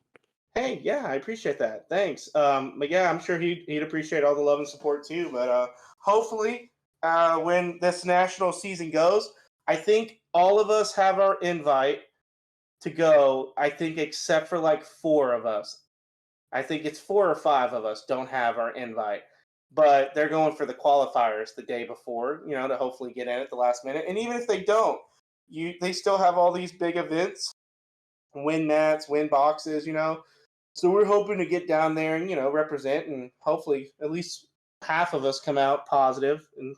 Hey, yeah, I appreciate that. Thanks. But yeah, I'm sure he'd appreciate all the love and support too. But hopefully, when this national season goes, I think all of us have our invite to go. I think except for like 4 of us. I think it's 4 or 5 of us don't have our invite. But they're going for the qualifiers the day before, to hopefully get in at the last minute. And even if they don't, they still have all these big events, win mats, win boxes, So we're hoping to get down there and, represent, and hopefully at least half of us come out positive. And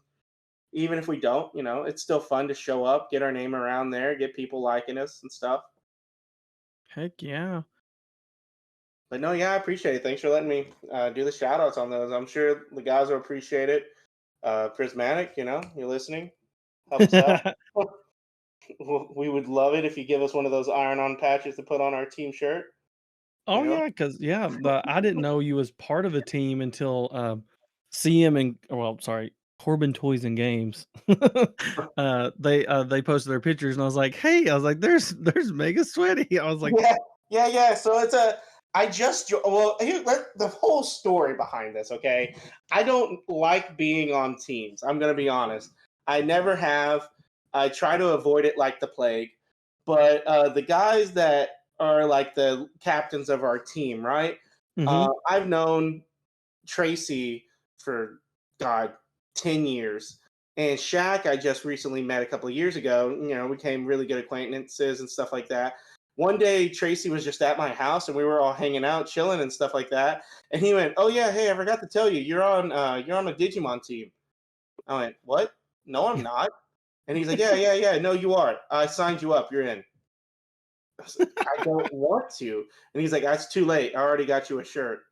even if we don't, it's still fun to show up, get our name around there, get people liking us and stuff. Heck yeah. But no, yeah, I appreciate it. Thanks for letting me do the shout outs on those. I'm sure the guys will appreciate it. Prismatic, you're listening. Help us out. We would love it if you give us one of those iron-on patches to put on our team shirt. Oh yeah, because I didn't know you was part of a team until CM and Corbin Toys and Games. They posted their pictures, and I was like, "Hey," I was like, "There's Mega Sweaty." I was like, yeah. So it's the whole story behind this. Okay, I don't like being on teams. I'm gonna be honest. I never have. I try to avoid it like the plague. But the guys that are like the captains of our team, right? I've known Tracy for 10 years. And Shaq, I just recently met a couple of years ago. You know, we became really good acquaintances and stuff like that. One day, Tracy was just at my house, and we were all hanging out, chilling, and stuff like that. And he went, "Oh yeah, hey, I forgot to tell you, you're on a Digimon team." I went, "What? No, I'm not." And he's like, "Yeah. No, you are. I signed you up. You're in." I was like, "I don't want to." And he's like, "That's too late. I already got you a shirt."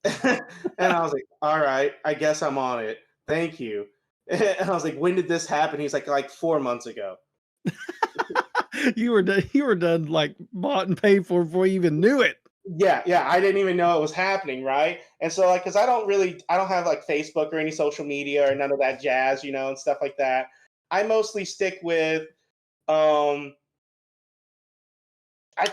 And I was like, "All right, I guess I'm on it. Thank you." And I was like, "When did this happen?" He's like 4 months ago. You were done, like, bought and paid for before you even knew it. Yeah. I didn't even know it was happening, right? And so, like, because I don't have like Facebook or any social media or none of that jazz, you know, and stuff like that. I mostly stick with, I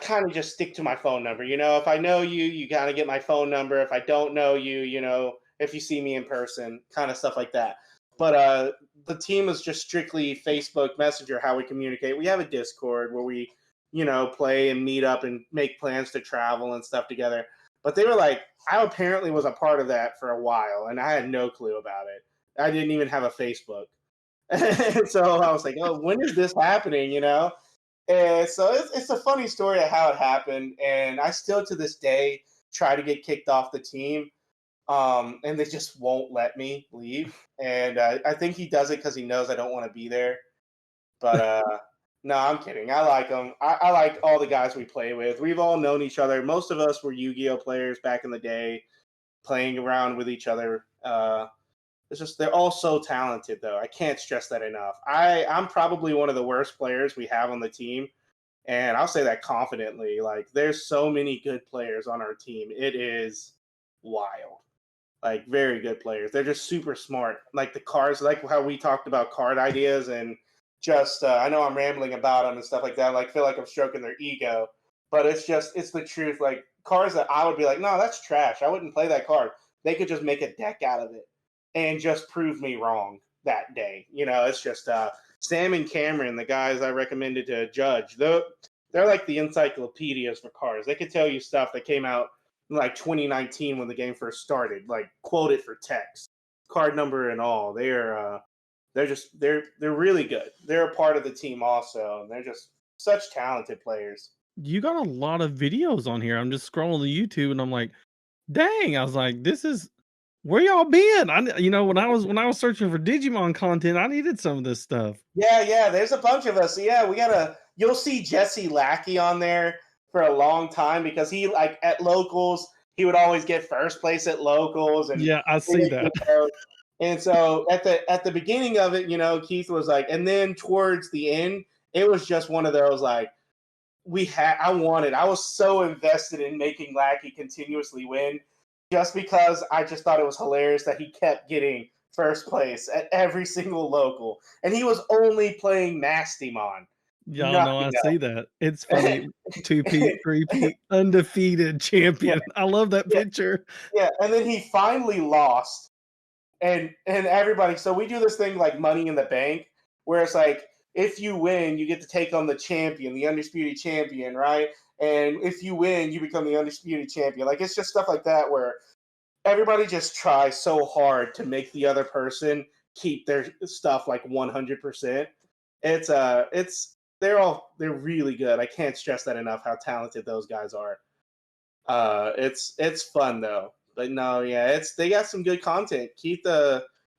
kind of just stick to my phone number. You know, if I know you, you gotta get my phone number. If I don't know you, you know, if you see me in person, kind of stuff like that. But the team is just strictly Facebook Messenger, how we communicate. We have a Discord where we, you know, play and meet up and make plans to travel and stuff together. But they were like, I apparently was a part of that for a while, and I had no clue about it. I didn't even have a Facebook. And so I was like, oh, when is this happening, you know? And so it's a funny story of how it happened. And I still, to this day, try to get kicked off the team. And they just won't let me leave. And I think he does it because he knows I don't want to be there. But no, I'm kidding. I like him. I like all the guys we play with. We've all known each other. Most of us were Yu-Gi-Oh players back in the day, playing around with each other. It's just they're all so talented, though. I can't stress that enough. I'm probably one of the worst players we have on the team, and I'll say that confidently. Like, there's so many good players on our team. It is wild. Like, very good players. They're just super smart. Like the cards, like how we talked about card ideas, and just I know I'm rambling about them and stuff like that. Like, feel like I'm stroking their ego, but it's the truth. Like, cards that I would be like, no, that's trash. I wouldn't play that card. They could just make a deck out of it and just prove me wrong that day. You know, it's just Sam and Cameron, the guys I recommended to judge. They're like the encyclopedias for cards. They could tell you stuff that came out in like 2019 when the game first started, like quote it for text, card number and all. They're really good. They're a part of the team also, and they're just such talented players. You got a lot of videos on here. I'm just scrolling the YouTube, and I'm like, dang! I was like, this is where y'all been? You know, when I was searching for Digimon content, I needed some of this stuff. Yeah. There's a bunch of us. Yeah, you'll see Jesse Lackey on there for a long time because he, like, at locals, he would always get first place at locals. And yeah, I see that. You know, and so at the beginning of it, you know, Keith was like, and then towards the end, it was just one of those like I was so invested in making Lackey continuously win, just because I just thought it was hilarious that he kept getting first place at every single local, and he was only playing Nastimon. Y'all know I see that. It's funny. 2-peat, 3-peat, undefeated champion. Yeah. I love that picture. Yeah, and then he finally lost. And everybody, so we do this thing like Money in the Bank, where it's like, if you win, you get to take on the champion, the undisputed champion, right? And if you win, you become the undisputed champion. Like, it's just stuff like that where everybody just tries so hard to make the other person keep their stuff like 100%. They're really good. I can't stress that enough, how talented those guys are. It's fun though. But no, yeah, they got some good content. Keith,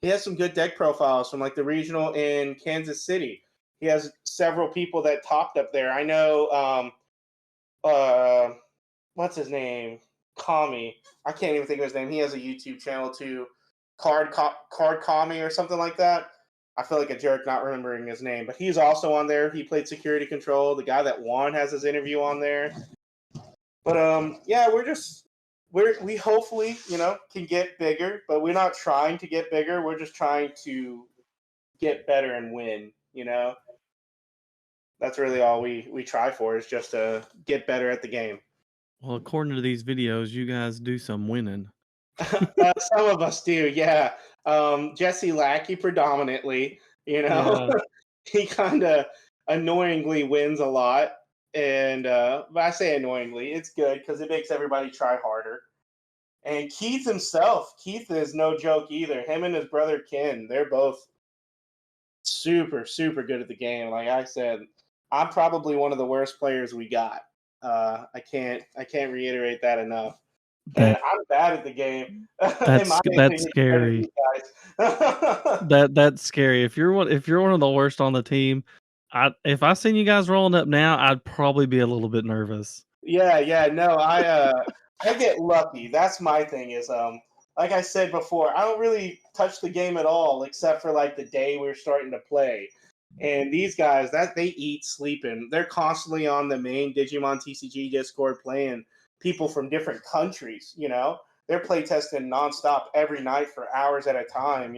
he has some good deck profiles from like the regional in Kansas City. He has several people that topped up there. I know, what's his name? Kami. I can't even think of his name. He has a YouTube channel too, Card Kami or something like that. I feel like a jerk not remembering his name, but he's also on there. He played Security Control. The guy that won has his interview on there. But yeah, we hopefully, can get bigger, but we're not trying to get bigger. We're just trying to get better and win, That's really all we try for, is just to get better at the game. Well, according to these videos, you guys do some winning. Some of us do, yeah. Jesse Lackey predominantly, Yeah. he kind of annoyingly wins a lot. And but I say annoyingly, it's good because it makes everybody try harder. And Keith himself, Keith is no joke either. Him and his brother Ken, they're both super, super good at the game. Like I said, I'm probably one of the worst players we got. I can't reiterate that enough. I'm bad at the game. That's scary. That's scary. If you're one of the worst on the team, if I seen you guys rolling up now, I'd probably be a little bit nervous. Yeah. No, I get lucky. That's my thing. Is like I said before, I don't really touch the game at all except for like the day we're starting to play. And these guys, that they eat, sleep, and they're constantly on the main Digimon TCG Discord playing people from different countries. They're playtesting nonstop every night for hours at a time.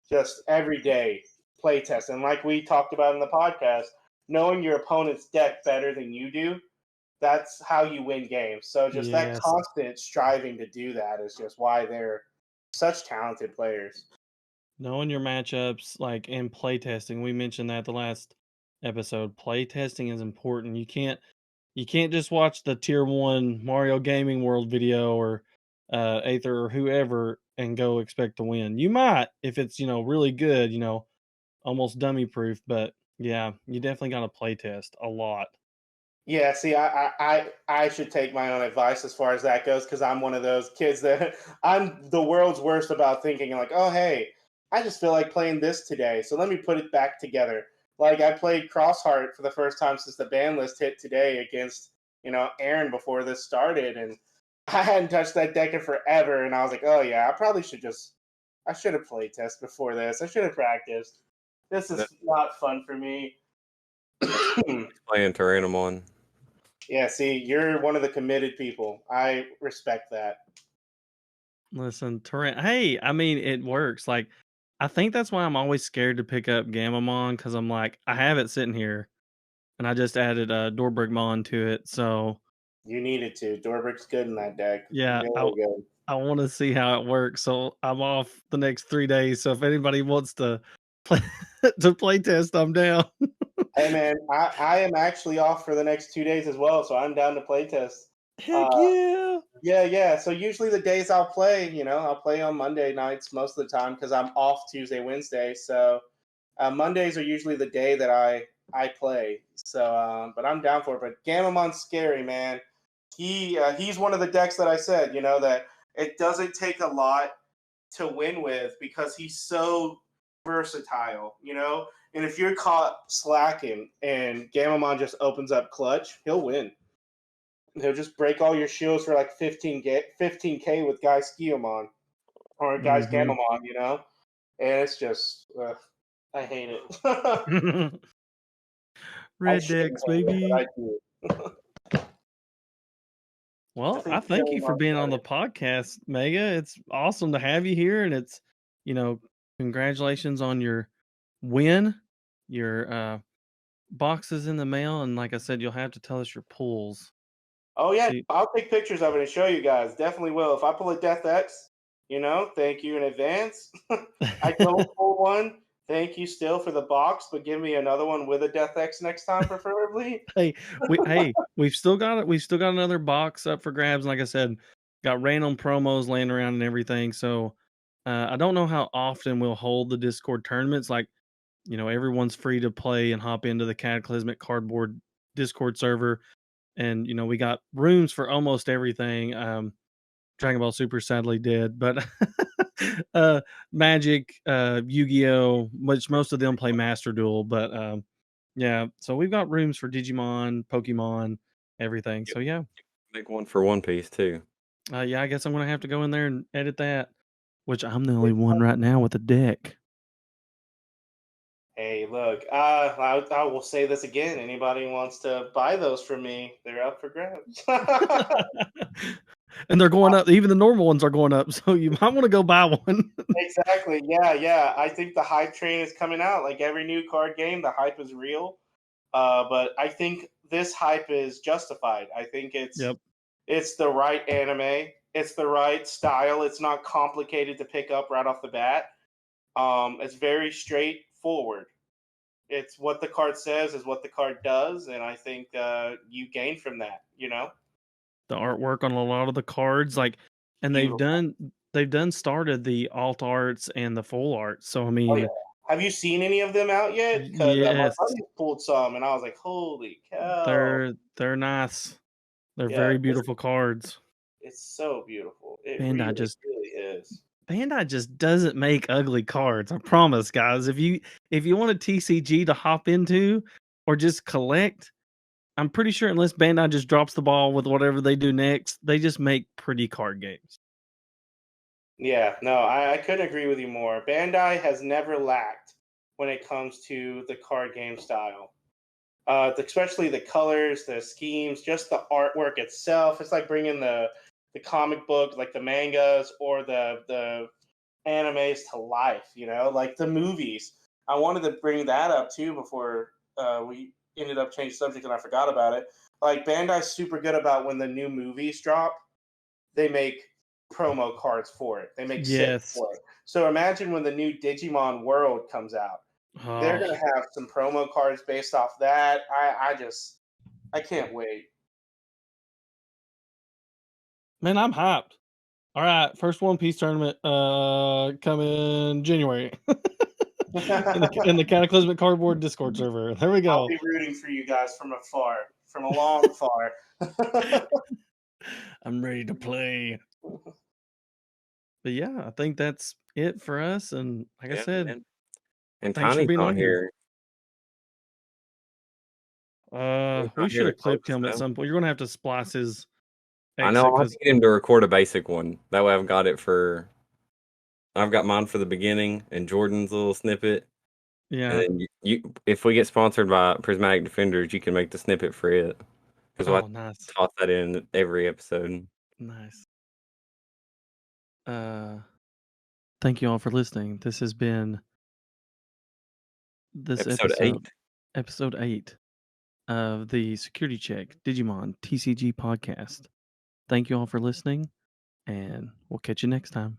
Just every day playtesting. Like we talked about in the podcast, knowing your opponent's deck better than you do, that's how you win games. So just that constant striving to do that is just why they're such talented players. Knowing your matchups, like in playtesting, we mentioned that the last episode. Playtesting is important. You can't just watch the tier 1 Mario Gaming World video or Aether or whoever and go expect to win. You might if it's really good, almost dummy proof, but yeah, you definitely got to playtest a lot. Yeah, see, I should take my own advice as far as that goes, because I'm one of those kids that I'm the world's worst about thinking like, oh, hey, I just feel like playing this today, so let me put it back together. Like I played Crossheart for the first time since the ban list hit today against, Aaron before this started, and I hadn't touched that deck in forever, and I was like, oh yeah, I should have played test before this. I should have practiced. This is not fun for me. Playing Tyrannomon. Yeah, see, you're one of the committed people. I respect that. Listen, hey, I mean, it works. Like, I think that's why I'm always scared to pick up Gamamon, because I'm like, I have it sitting here, and I just added Dorbrickmon to it, so... You needed to. Dorbrick's good in that deck. Yeah, really I want to see how it works, so I'm off the next 3 days, so if anybody wants to play test, I'm down. Hey, man, I am actually off for the next 2 days as well, so I'm down to play test. Heck yeah! Yeah. So usually the days I'll play, I'll play on Monday nights most of the time because I'm off Tuesday, Wednesday. So Mondays are usually the day that I play. So, but I'm down for it. But Gamamon's scary, man. He's one of the decks that I said, that it doesn't take a lot to win with because he's so versatile, And if you're caught slacking and Gamamon just opens up clutch, he'll win. He'll just break all your shields for like 15k with Guy Skiomon or Guy's Gamamon, And it's just, I hate it. Red decks, baby. Well, I thank you for being on the podcast, Mega. It's awesome to have you here, and it's, congratulations on your win. Your boxes in the mail, and like I said, you'll have to tell us your pulls. Oh yeah, I'll take pictures of it and show you guys. Definitely will. If I pull a Death X, thank you in advance. I don't pull one. Thank you still for the box, but give me another one with a Death X next time, preferably. We've still got it. We've still got another box up for grabs. Like I said, got random promos laying around and everything. So I don't know how often we'll hold the Discord tournaments. Like, everyone's free to play and hop into the Cataclysmic Cardboard Discord server. And, we got rooms for almost everything. Dragon Ball Super sadly dead, but Magic, Yu-Gi-Oh, which most of them play Master Duel, but yeah, so we've got rooms for Digimon, Pokemon, everything. So yeah. Make one for One Piece too. Yeah, I guess I'm gonna have to go in there and edit that, which I'm the only one right now with a deck. Hey, look, I will say this again. Anybody wants to buy those from me, they're up for grabs. And they're going up. Even the normal ones are going up. So you might want to go buy one. Exactly. Yeah. I think the hype train is coming out. Like every new card game, the hype is real. But I think this hype is justified. I think it's the right anime. It's the right style. It's not complicated to pick up right off the bat. It's very straightforward. It's what the card says is what the card does, and I think you gain from that. The artwork on a lot of the cards, and Beautiful. they've started the alt arts and the full art. So I Oh mean, yeah. Have you seen any of them out yet? Because my yes, buddy pulled some, and I was like, "Holy cow!" they're nice. They're Yeah, very beautiful cards. it's so beautiful. It Bandai really is. Bandai just doesn't make ugly cards. I promise, guys. If you want a TCG to hop into or just collect, I'm pretty sure unless Bandai just drops the ball with whatever they do next, they just make pretty card games. Yeah, no, I couldn't agree with you more. Bandai has never lacked when it comes to the card game style. Especially the colors, the schemes, just the artwork itself. It's like bringing the comic book, like the mangas or the animes to life. Like the movies. I wanted to bring that up too before we ended up changing subject and I forgot about it. Like Bandai's super good about when the new movies drop, they make promo cards for it. They make sets for it. So imagine when the new Digimon World comes out. They're gonna have some promo cards based off that. I can't wait. Man, I'm hyped. All right, first One Piece tournament coming January in the Cataclysmic Cardboard Discord server. There we go. I'll be rooting for you guys from afar, from a long far. I'm ready to play. But yeah, I think that's it for us. And like I said, man. And thanks for Tiny's being on on here. We should have clipped him at some point. You're gonna have to splice his exit. I know. I'll have to get him to record a basic one. That way, I've got mine for the beginning and Jordan's little snippet. Yeah. And then if we get sponsored by Prismatic Defenders, you can make the snippet for it. Because nice. Toss that in every episode. Nice. Thank you all for listening. This has been episode 8 of the Security Check Digimon TCG podcast. Thank you all for listening, and we'll catch you next time.